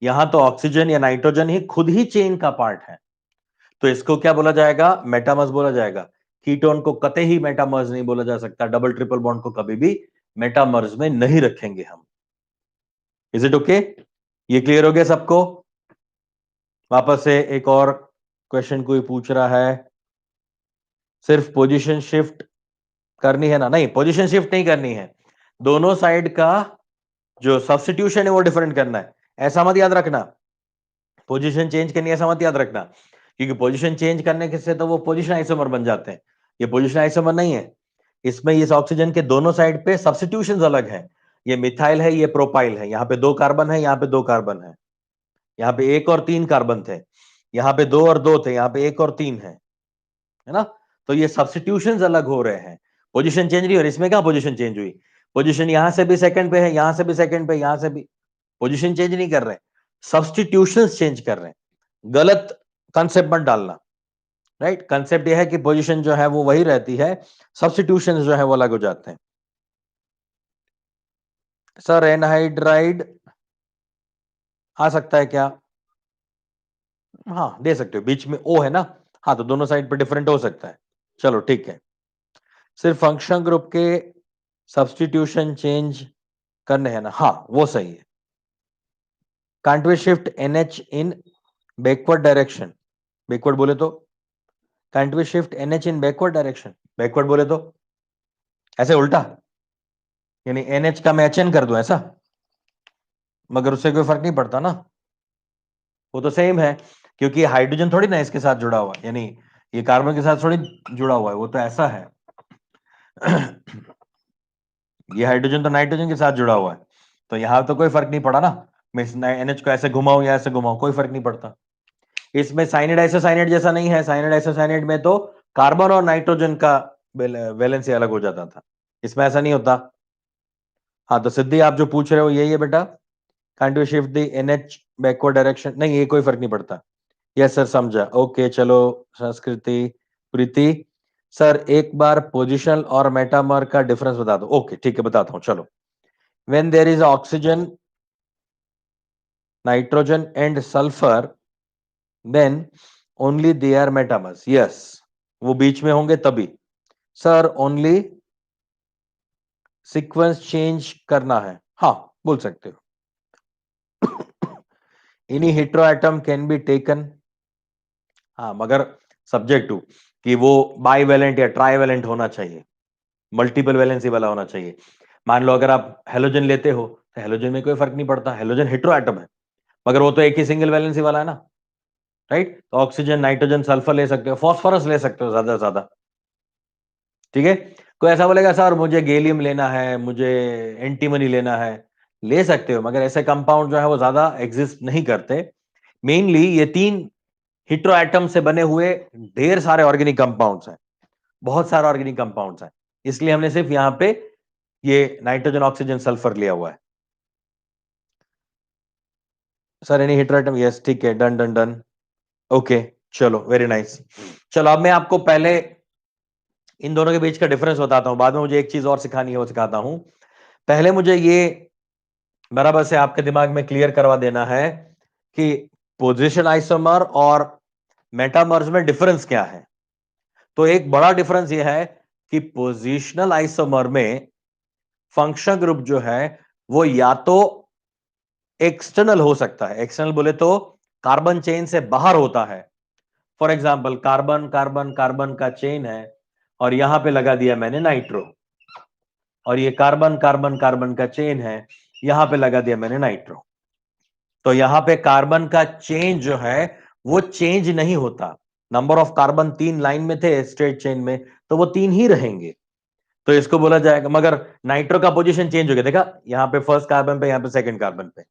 यहां तो ऑक्सीजन या नाइट्रोजन ही खुद ही चेन का पार्ट है। तो इसको क्या बोला जाएगा? मेटामर्स बोला जाएगा। कीटोन को कतई ही मेटामर्स नहीं बोला जा सकता, डबल ट्रिपल बॉन्ड को कभी भी मेटामर्स में नहीं रखेंगे हम। Is it okay? ये क्लियर हो गया सबको? वापस से एक और क्वेश्चन कोई पूछ रहा है, सिर्फ पोजीशन शिफ्ट करनी है ना? नहीं, पोजीशन शिफ्ट नहीं करनी है, दोनों साइड का जो सब्स्टिट्यूशन है वो डिफरेंट करना है, ऐसा मत याद रखना। पोजीशन चेंज करनी है ऐसा मत याद रखना, क्योंकि पोजीशन चेंज करने के से तो वो पोजीशन आइसोमर बन जाते हैं, ये पोजीशन आइसोमर नहीं है। इसमें इस ऑक्सीजन के दोनों साइड पे सब्स्टिट्यूशंस अलग हैं, ये मिथाइल है ये प्रोपाइल है, यहाँ पे 2 कार्बन है यहाँ पे 2 कार्बन है, यहाँ पे 1 और 3 कार्बन थे, यहाँ पे 2 और 2 थे, यहाँ पे 1 और 3 है ना? तो ये सब्स्टिट्यूशंस अलग हो रहे हैं, पोजीशन चेंज नहीं हो रही। इसमें क्या पोजीशन चेंज हुई? पोजीशन यहां से भी सेकंड पे है, यहां से भी सेकंड पे, यहां से भी, पोजीशन चेंज नहीं कर रहे, सब्स्टिट्यूशंस चेंज कर रहे हैं। गलत कंसेप्ट मत डालना, राइट? कंसेप्ट यह है कि पोजीशन जो है वो वही रहती है, सब्स्टिट्यूशंस जो है वो अलग हो जाते हैं। सर एनहाइड्राइड आ सकता है क्या? हाँ दे सकते हो, बीच में ओ है ना, हाँ तो दोनों साइड पे डिफरेंट हो सकता है। चलो ठीक है, सिर्फ फंक्शन ग्रुप के सब्स्टिट्यूशन चेंज करने हैं ना? हाँ वो सही है। Can't we shift NH in backward direction? Backward बोले तो can't we shift NH in backward direction? Backward बोले तो ऐसे उल्टा, यानी NH का मैं HN कर दूं ऐसा, मगर उससे कोई फर्क नहीं पड़ता ना, वो तो सेम है, क्योंकि हाइड्रोजन थोड़ी ना इसके साथ जुड़ा हुआ है, यानी ये कार्बन के साथ थोड़ी जुड़ा हुआ है, वो तो ऐसा है। ये हाइड्रोजन तो नाइट्रोजन के साथ जुड़ा हुआ है, तो यहां तो कोई फर्क नहीं पड़ा ना, मैं इस NH को ऐसे घुमाऊं या ऐसे घुमाऊं, कोई फर्क नहीं पड़ता। इसमें साइनाइड आइसोसाइनाइड जैसा नहीं है, साइनाइड आइसोसाइनाइड में तो कार्बन और नाइट्रोजन का वैलेंसी अलग हो जाता था, इसमें ऐसा नहीं होता। हाँ, तो सिद्धि आप जो पूछ रहे हो यही है बेटा, can't you shift the NH backward direction, नहीं ये कोई फर्क नहीं पड़ता। यस सर, समझा, ओके चलो। संस्कृति, प्रीति सर एक बार पोजिशनल और मेटामर का डिफरेंस बता दो। ओके ठीक है, बताता हूं, चलो। When there is oxygen, nitrogen and sulphur, then only they are metamers. Yes, वो बीच में होंगे तभी। सर ओनली सीक्वेंस चेंज करना है, हाँ बोल सकते हो। Any heteroatom can be taken, हाँ मगर सब्जेक्ट टू कि वो बाईवैलेंट या ट्राईवैलेंट होना चाहिए, मल्टीपल वैलेंसी वाला होना चाहिए। मान लो अगर आप हेलोजन लेते हो तो हेलोजन में कोई फर्क नहीं पड़ता, हेलोजन हेटेरोएटम है, मगर वो तो एक ही सिंगल वैलेंसी वाला है ना, राइट। तो ऑक्सीजन, नाइट्रोजन, सल्फर ले सकते हो, फॉस्फोरस ले सकते हो ज्यादा से ज्यादा, ठीक है। कोई ऐसा बोलेगा सर मुझे गैलियम लेना है, मुझे एंटीमनी लेना है, ले सकते हो, मगर ऐसे कंपाउंड जो है वो ज्यादा एग्जिस्ट नहीं करते। मेनली ये तीन हेटेरोएटम से बने हुए ढेर सारे ऑर्गेनिक कंपाउंड्स हैं, बहुत सारे ऑर्गेनिक कंपाउंड्स हैं, इसलिए हमने सिर्फ यहां पे ये नाइट्रोजन, ऑक्सीजन, सल्फर लिया हुआ है। सर एनी हेटेरोएटम, यस ठीक है, डन डन डन, ओके चलो, वेरी नाइस। चलो अब मैं आपको पहले इन दोनों के बीच का डिफरेंस बताता हूं, बाद में मुझे एक चीज और सिखानी है, वो सिखाता हूं। पहले मुझे ये बराबर से आपके दिमाग में क्लियर करवा देना है कि पोजिशन आइसोमर और मेटामर्स में डिफरेंस क्या है। तो एक बड़ा डिफरेंस यह है कि पोजिशनल आइसोमर में फंक्शनल ग्रुप जो है वो या तो एक्सटर्नल हो सकता है, एक्सटर्नल बोले तो कार्बन चेन से बाहर होता है। For example carbon carbon carbon का चेन है और यहां पे लगा दिया मैंने नाइट्रो, और ये कार्बन कार्बन कार्बन का चेन है, यहां पे लगा दिया मैंने नाइट्रो। तो यहां पे कार्बन का चेंज जो है वो चेंज नहीं होता, नंबर ऑफ कार्बन तीन लाइन में थे स्ट्रेट चेन में, तो वो तीन ही रहेंगे, तो इसको बोला जाएगा। मगर नाइट्रो का पोजीशन चेंज हो गया, देखा यहां पे फर्स्ट कार्बन पे, यहां पे सेकंड कार्बन पे,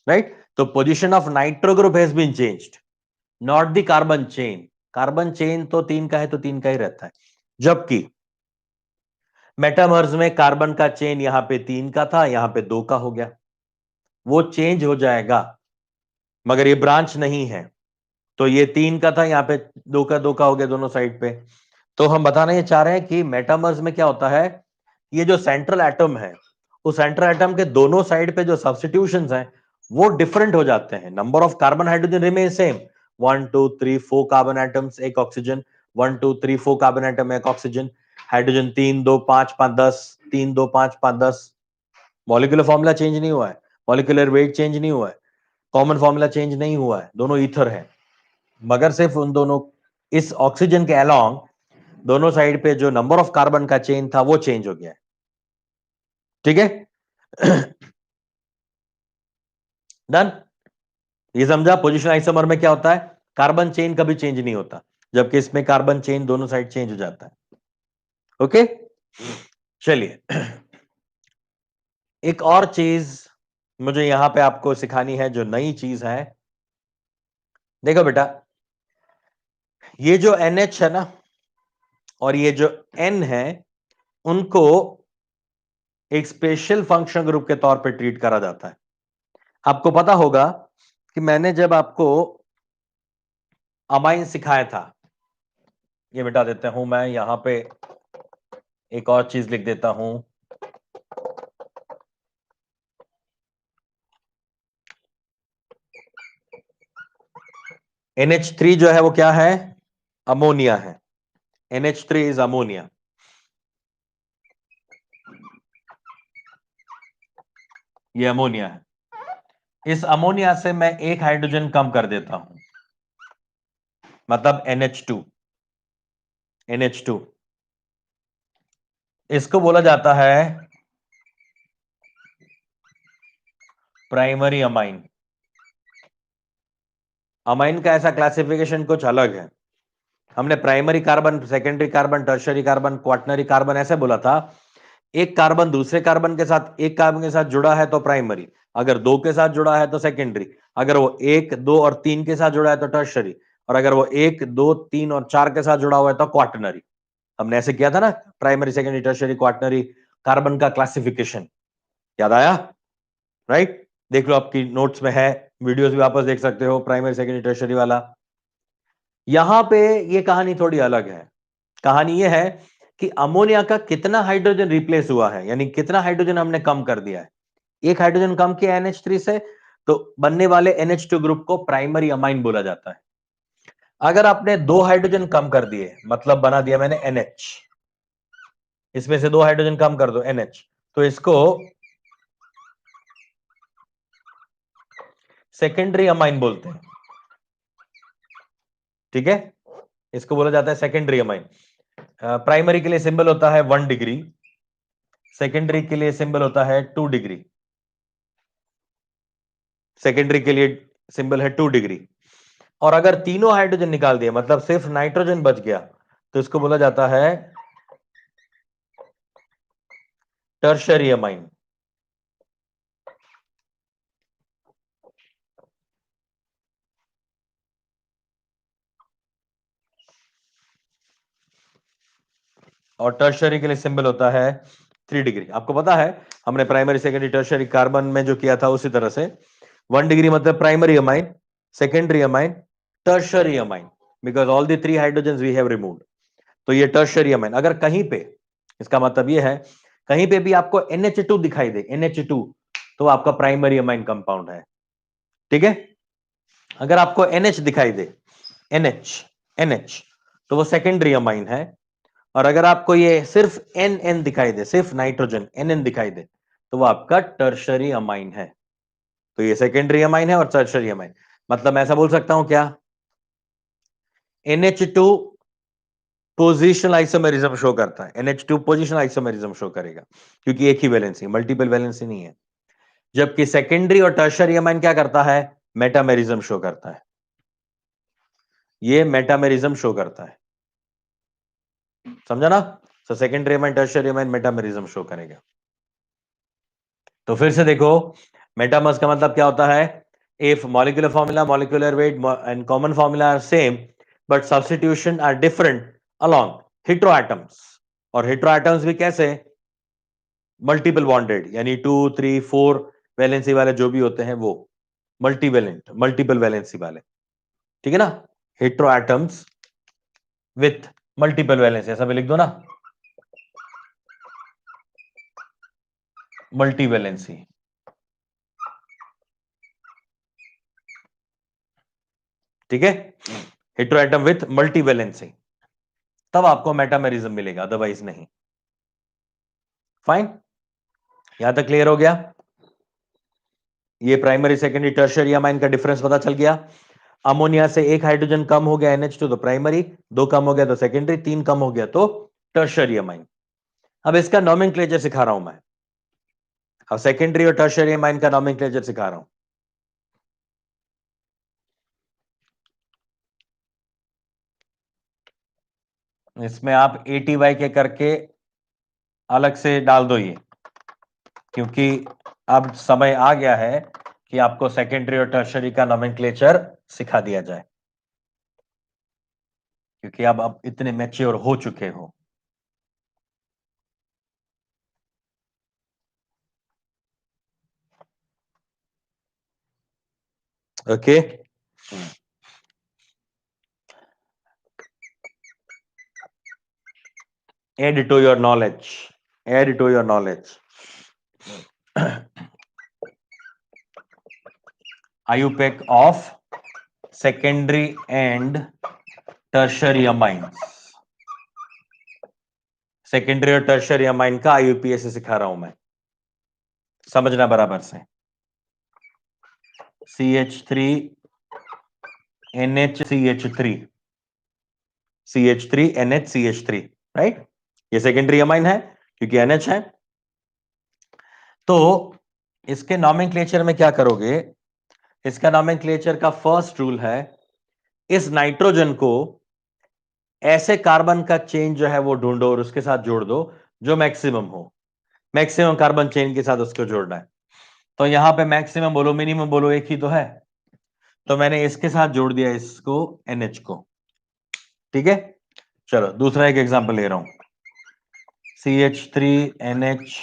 राइट। तो position of nitro group has been changed, not the carbon chain. Carbon chain तो तीन का है तो तीन का ही रहता है, जबकि मेटामर्स में कार्बन का चेन यहां पे तीन का था, यहां पे दो का हो गया, वो चेंज हो जाएगा, मगर ये ब्रांच नहीं है। तो ये तीन का था, यहां पे दो का हो गया दोनों साइड पे। तो हम बताना ये चाह रहे हैं कि मेटामर्स में क्या होता है, ये जो सेंट्रल एटम है, उस सेंट्रल एटम के दोनों साइड पे जो सब्स्टिट्यूशंस हैं वो डिफरेंट हो जाते हैं। Number of carbon hydrogen remain same, 1 2 3 4 carbon atoms, एक ऑक्सीजन, 1 2 3 4 कार्बन एटम, एक oxygen. Hydrogen 3 2 5 5 10, 3 2 5 5 10। Molecular formula change नहीं हुआ है, मॉलिक्यूलर वेट चेंज नहीं हुआ है, कॉमन फॉर्मूला चेंज नहीं हुआ है, दोनों ईथर है, मगर सिर्फ उन दोनों, इस ऑक्सीजन के अलोंग दोनों साइड पे जो नंबर ऑफ कार्बन का चेन था वो चेंज हो गया है, ठीक है। डन। ये समझा पोजीशन आइसोमर में क्या होता है, कार्बन चेन कभी चेंज नहीं होता, जबकि इसमें कार्बन चेन दोनों साइड चेंज हो जाता है। ओके, चलिए। एक और चीज मुझे यहां पे आपको सिखानी है, जो नई चीज है। देखो बेटा, ये जो NH है ना और ये जो N है, उनको एक स्पेशल फंक्शन ग्रुप के तौर पे ट्रीट करा जाता है। आपको पता होगा कि मैंने जब आपको अमाइन सिखाया था, ये मिटा देता हूं मैं, यहां पे एक और चीज लिख देता हूं। NH3 जो है वो क्या है, अमोनिया है। NH3 इज अमोनिया, ये अमोनिया है। इस अमोनिया से मैं एक हाइड्रोजन कम कर देता हूं, मतलब NH2। NH2 इसको बोला जाता है प्राइमरी अमाइन। अमाइन का ऐसा क्लासिफिकेशन कुछ अलग है। हमने primary carbon, secondary carbon, tertiary carbon, quaternary carbon ऐसे बोला था। एक कार्बन दूसरे कार्बन के साथ, एक कार्बन के साथ जुड़ा है तो प्राइमरी, अगर दो के साथ जुड़ा है तो सेकेंडरी, अगर वो एक, दो और तीन के साथ जुड़ा है तो टर्शियरी, और अगर वो एक, दो, तीन और चार के साथ जुड़ा हुआ है तो क्वाटरनरी। हमने ऐसे किया था ना, primary, secondary, tertiary, quaternary carbon का क्लासिफिकेशन। याद आया? राइट, देख लो आपकी नोट्स में है, वीडियोस भी वापस देख सकते हो, प्राइमरी, सेकेंडरी, टर्शियरी वाला। यहां पे ये कहानी थोड़ी अलग है। कहानी ये है कि अमोनिया का कितना हाइड्रोजन रिप्लेस हुआ है, यानी कितना हाइड्रोजन हमने कम कर दिया है। एक हाइड्रोजन कम किया NH3 से, तो बनने वाले NH2 ग्रुप को प्राइमरी अमाइन बोला जाता है। अगर आपने दो हाइड्रोजन कम कर दिए, मतलब बना दिया मैंने NH, इसमें से दो हाइड्रोजन कम कर दो NH, तो इसको सेकेंडरी अमाइन बोलते हैं। ठीक है, इसको बोला जाता है सेकेंडरी अमाइन। प्राइमरी के लिए सिंबल होता है 1 डिग्री, सेकेंडरी के लिए सिंबल होता है 2 डिग्री। सेकेंडरी के लिए सिंबल है 2 डिग्री। और अगर तीनों हाइड्रोजन निकाल दिए, मतलब सिर्फ नाइट्रोजन बच गया, तो इसको बोला जाता है टर्शियरी अमाइन। और टर्शियरी के लिए सिंबल होता है 3 डिग्री। आपको पता है हमने प्राइमरी, सेकेंडरी, टर्शियरी कार्बन में जो किया था उसी तरह से 1 डिग्री मतलब primary amine, secondary amine, tertiary amine, because all the 3 hydrogen we have removed. तो ये टर्शियरी अमाइन। अगर कहीं पे, इसका मतलब ये है कहीं पे भी आपको NH2 दिखाई दे, NH2, तो आपका प्राइमरी अमाइन कंपाउंड है। ठीक है, अगर आपको NH दिखाई दे, NH, NH, तो वो सेकेंडरी अमाइन है। और अगर आपको ये सिर्फ NN दिखाई दे, सिर्फ नाइट्रोजन NN दिखाई दे, तो वो आपका टर्शियरी अमाइन है। तो ये सेकेंडरी अमाइन है और टर्शियरी अमाइन। मतलब मैं ऐसा बोल सकता हूं क्या, NH2 पोजिशनल आइसोमेरिज्म शो करता है, NH2 पोजिशनल आइसोमेरिज्म शो करेगा, क्योंकि एक ही वैलेंसी, मल्टीपल वैलेंसी नहीं है। जबकि सेकेंडरी और टर्शियरी अमाइन क्या करता है, मेटामेरिज्म शो करता है। ये मेटामेरिज्म शो करता है, समझा ना? तो secondary amine, tertiary amine metamerism show करेगा। तो फिर से देखो, मेटामर्स का मतलब क्या होता है, if molecular formula, molecular weight and common formula are same but substitution are different along heteroatoms. और हेटेरोएटम्स भी कैसे, मल्टीपल बॉन्डेड, यानी 2, 3, 4 वैलेंसी वाले जो भी होते हैं वो मल्टीवेलेंट, मल्टीपल वैलेंसी वाले। ठीक है ना, हेटेरोएटम्स विथ मल्टीपल वैलेंसी, ऐसा भी लिख दो ना, मल्टीवेलेंसी। ठीक है, हेटेरोएटम विथ मल्टीवेलेंसी, तब आपको मेटामेरिज्म मिलेगा, अदरवाइज नहीं। फाइन, यहां तक क्लियर हो गया? ये प्राइमरी, सेकेंडरी, टर्शियरी अमाइन का डिफरेंस पता चल गया। अमोनिया से एक हाइड्रोजन कम हो गया NH2 तो प्राइमरी, दो कम हो गया तो सेकेंडरी, तीन कम हो गया तो टर्शियरी अमाइन। अब इसका नोमेनक्लेचर सिखा रहा हूं मैं, अब सेकेंडरी और टर्शियरी अमाइन का नोमेनक्लेचर सिखा रहा हूं। इसमें आप ATY के करके अलग से डाल दो ये, क्योंकि अब समय आ गया है कि आपको सेकेंडरी और टर्शियरी का नोमेनक्लेचर सिखा दिया जाए, क्योंकि अब इतने मैच्योर हो चुके हो। Okay, add to your knowledge, add to your knowledge. IUPAC of secondary and tertiary amines, secondary और टर्शियरी अमाइन का IUPAC से सिखा रहा हूं मैं, समझना बराबर से। CH3 NHCH3, CH3 NHCH3, right, ये सेकेंडरी अमाइन है क्योंकि NH है। तो इसके नॉमेनक्लेचर में क्या करोगे, इसका नॉमेनक्लेचर का फर्स्ट रूल है, इस नाइट्रोजन को ऐसे कार्बन का चेन जो है वो ढूंढो और उसके साथ जोड़ दो जो मैक्सिमम हो, मैक्सिमम कार्बन चेन के साथ उसको जोड़ना है। तो यहां पे मैक्सिमम बोलो मिनिमम बोलो एक ही तो है, तो मैंने इसके साथ जोड़ दिया इसको NH को। ठीक है, चलो दूसरा एक एग्जांपल ले रहा हूं, CH3NH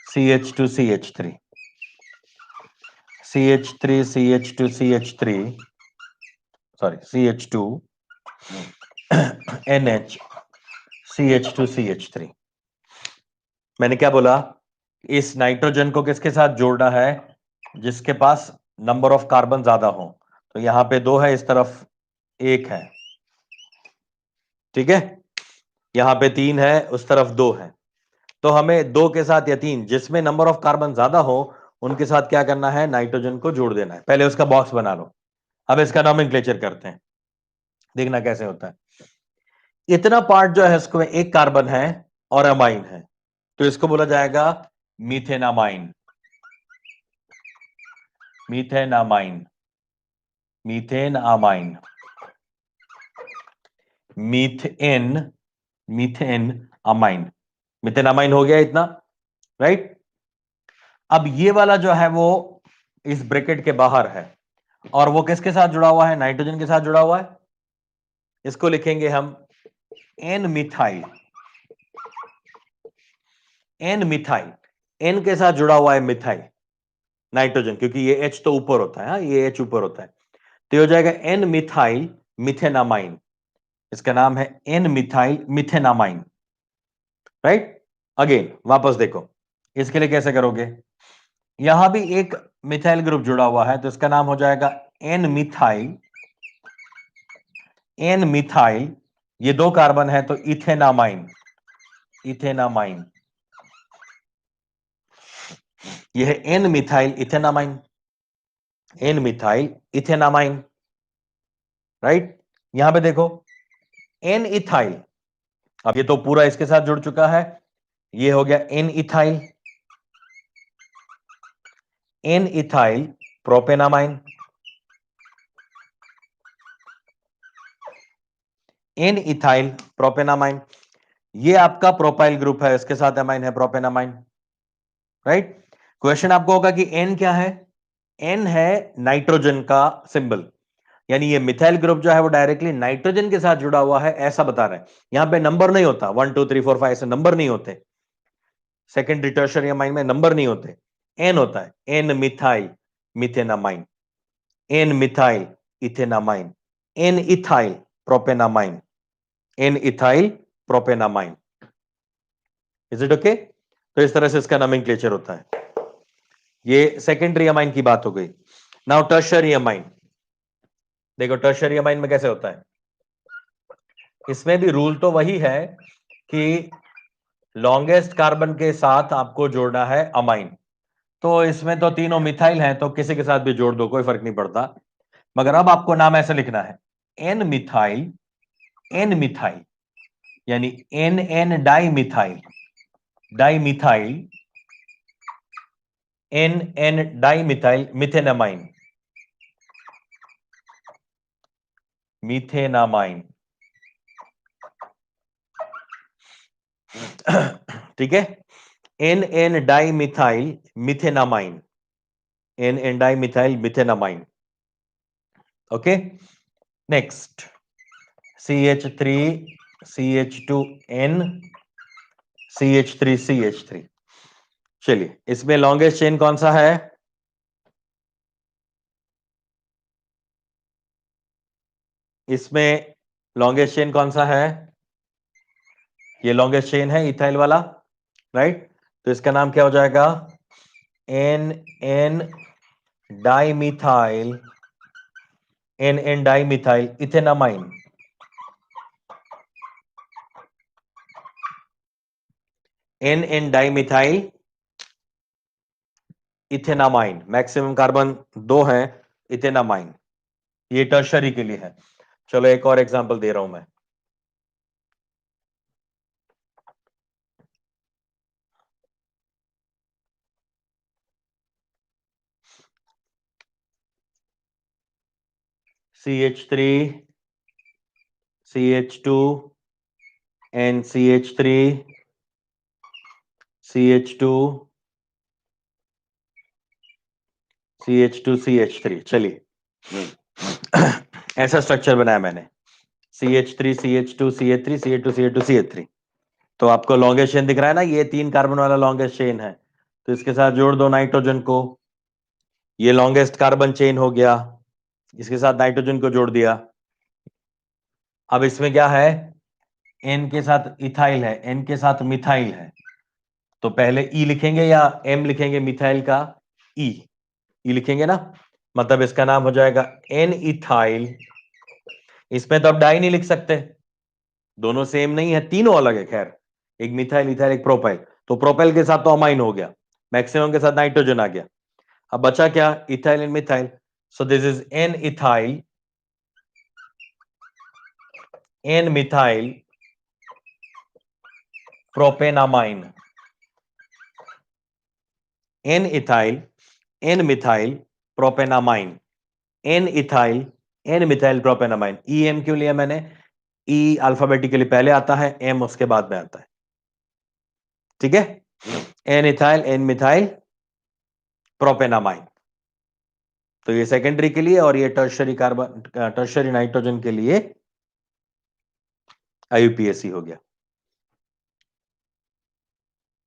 CH2 CH3 CH3 CH2 CH3 sorry CH2 NH CH2 CH3। मैंने क्या बोला, इस नाइट्रोजन को किसके साथ जोड़ना है, जिसके पास नंबर ऑफ कार्बन ज्यादा हो। तो यहां पे 2 है, इस तरफ 1 है, ठीक है, यहां पे 3 है, उस तरफ 2 है। तो हमें 2 के साथ या 3 जिसमें नंबर ऑफ कार्बन ज्यादा हो उनके साथ क्या करना है, नाइट्रोजन को जोड़ देना है। पहले उसका बॉक्स बना लो, अब इसका नॉमेनक्लेचर करते हैं, देखना कैसे होता है। इतना पार्ट जो है इसको एक कार्बन है और अमाइन है, तो इसको बोला जाएगा मीथेनामाइन, मीथेनामाइन, मीथेनामाइन, मीथेन, मीथेन अमाइन, मीथेनामाइन हो गया इतना, राइट। अब ये वाला जो है वो इस ब्रैकेट के बाहर है और वो किसके साथ जुड़ा हुआ है, नाइट्रोजन के साथ जुड़ा हुआ है। इसको लिखेंगे हम N methyl, N methyl, N के साथ जुड़ा हुआ है मिथाइल नाइट्रोजन, क्योंकि ये H तो ऊपर होता है, हाँ ये H ऊपर होता है, तो ये हो जाएगा एन मिथाइल मिथेनामाइन, इसका नाम है N methyl methanamine, right. Again वापस देखो, इसके लिए कैसे करोगे, यहां भी एक मिथाइल ग्रुप जुड़ा हुआ है, तो इसका नाम हो जाएगा एन मिथाइल, एन मिथाइल, ये 2 कार्बन है तो इथेनामाइन, इथेनामाइन, ये है N methyl ethanamine, N methyl ethanamine, right. यहां पे देखो एन इथाइल, अब ये तो पूरा इसके साथ जुड़ चुका है, ये हो गया N ethyl, N ethyl propanamine, N ethyl propanamine, ये आपका प्रोपाइल ग्रुप है, इसके साथ अमाइन है प्रोपेनामाइन, राइट। क्वेश्चन आपको होगा कि एन क्या है, एन है नाइट्रोजन का सिंबल, यानी ये मिथाइल ग्रुप जो है वो डायरेक्टली नाइट्रोजन के साथ जुड़ा हुआ है ऐसा बता रहे हैं। यहां पे नंबर नहीं होता, 1 2 3 4 5 ऐसे नंबर नहीं होते, सेकेंडरी टर्शियरी अमाइन में नंबर नहीं होते, एन होता है, N methyl methanamine, N methyl ethanamine, N ethyl propanamine, N ethyl propanamine. Is it okay? तो इस तरह से इसका नोमेनक्लेचर होता है। ये सेकेंडरी अमाइन की बात हो गई। नाउ टर्शियरी अमाइन, देखो टर्शियरी अमाइन में कैसे होता है, इसमें भी रूल तो वही है कि लॉन्गेस्ट कार्बन के साथ आपको जोड़ना है अमाइन। तो इसमें तो तीनों मिथाइल हैं, तो किसी के साथ भी जोड़ दो, कोई फर्क नहीं पड़ता, मगर अब आपको नाम ऐसे लिखना है, एन मिथाइल, एन मिथाइल, यानी N N di methyl, di methyl, N N di methyl methanamine, methanamine, ठीक है, N N di methyl methanamine, N N di methyl methanamine, okay. Next CH3 CH2N CH3 CH3, चलिए इसमें longest chain कौन सा है, इसमें longest chain कौन सा है, ये लॉन्गेस्ट चेन है इथाइल वाला, राइट। तो इसका नाम क्या हो जाएगा, N N dimethyl, N N dimethyl ethanamine, N N dimethyl ethanamine, maximum carbon 2 है, इथेनामाइन, ये टर्शरी के लिए है। चलो एक और एग्जांपल दे रहा हूं मैं, CH3 CH2 NCH3 CH2 CH2 CH3। चलिए ऐसा स्ट्रक्चर बनाया मैंने, CH3 CH2 CH3 CH2 CH2 CH3। तो आपको लॉन्गेस्ट चेन दिख रहा है ना, ये 3 कार्बन वाला लॉन्गेस्ट चेन है, तो इसके साथ जोड़ दो नाइट्रोजन को, ये लॉन्गेस्ट कार्बन चेन हो गया, इसके साथ नाइट्रोजन को जोड़ दिया। अब इसमें क्या है, N के साथ इथाइल है, N के साथ मिथाइल है, तो पहले E लिखेंगे या M लिखेंगे मिथाइल का, E लिखेंगे ना, मतलब इसका नाम हो जाएगा N इथाइल। इसमें तो अब डाई नहीं लिख सकते, दोनों सेम नहीं है, तीनों अलग है, खैर एक मिथाइल इथाइल एक प्रोपाइल, तो प्रोपाइल के साथ तो अमाइन हो गया, मैक्सिमम के साथ नाइट्रोजन आ गया। अब बचा क्या, ethyl and methyl, so this is N ethyl N methyl propanamine, N ethyl N methyl propanamine, N ethyl N methyl propanamine. EM क्यों लिया मैंने, E अल्फाबेटिकली पहले आता है, M उसके बाद में आता है, ठीक है। N ethyl N methyl propanamine, तो ये सेकेंडरी के लिए, और ये टर्शरी कार्बन टर्शरी नाइट्रोजन के लिए IUPAC हो गया।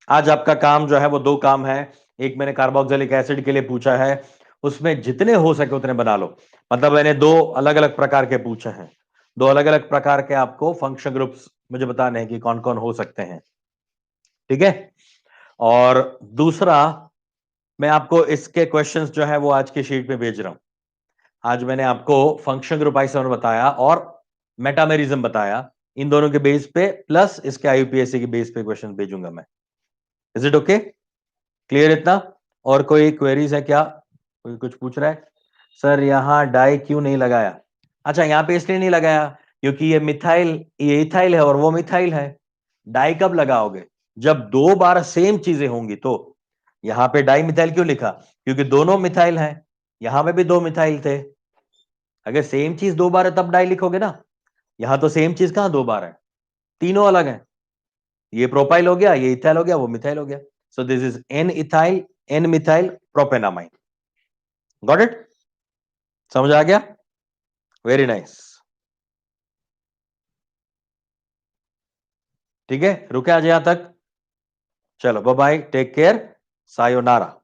आज आपका काम जो है वो 2 काम है, एक मैंने कार्बोक्सिलिक एसिड के लिए पूछा है, उसमें जितने हो सके उतने बना लो, मतलब मैंने 2 अलग अलग प्रकार के पूछे हैं, 2 अलग अलग प्रकार के आपको फंक्शन ग्रुप्स मुझे बताने हैं कि कौन कौन हो सकते हैं, ठीक है। और दूसरा, मैं आपको इसके क्वेश्चंस जो है वो आज की शीट में भेज रहा हूं। आज मैंने आपको फंक्शन ग्रुप आइसोमर बताया और मेटामेरिज्म बताया, इन दोनों के बेस पे प्लस इसके IUPAC के बेस पे क्वेश्चन भेजूंगा मैं। इज इट ओके, क्लियर इतना? और कोई क्वेरीज है क्या, कोई कुछ पूछ रहा है? सर यहां डाई क्यों नहीं लगाया? अच्छा, यहां पे इसलिए नहीं लगाया क्योंकि ये मिथाइल, ये इथाइल है और वो मिथाइल है। डाई कब लगाओगे, जब 2 बार सेम चीजें होंगी। तो यहां पे डाई मिथाइल क्यों लिखा, क्योंकि दोनों मिथाइल हैं, यहां पे भी 2 मिथाइल थे। अगर सेम चीज 2 बार है तब डाई लिखोगे ना, यहां तो सेम चीज कहां 2 बार है, तीनों अलग है, ये प्रोपाइल हो गया, ये इथाइल हो गया, वो मिथाइल हो गया। So this is N ethyl N methyl propanamine. Got it, समझ आ गया? वेरी नाइस, ठीक है, रुके आज यहां तक, चलो bye bye, take care, sayonara.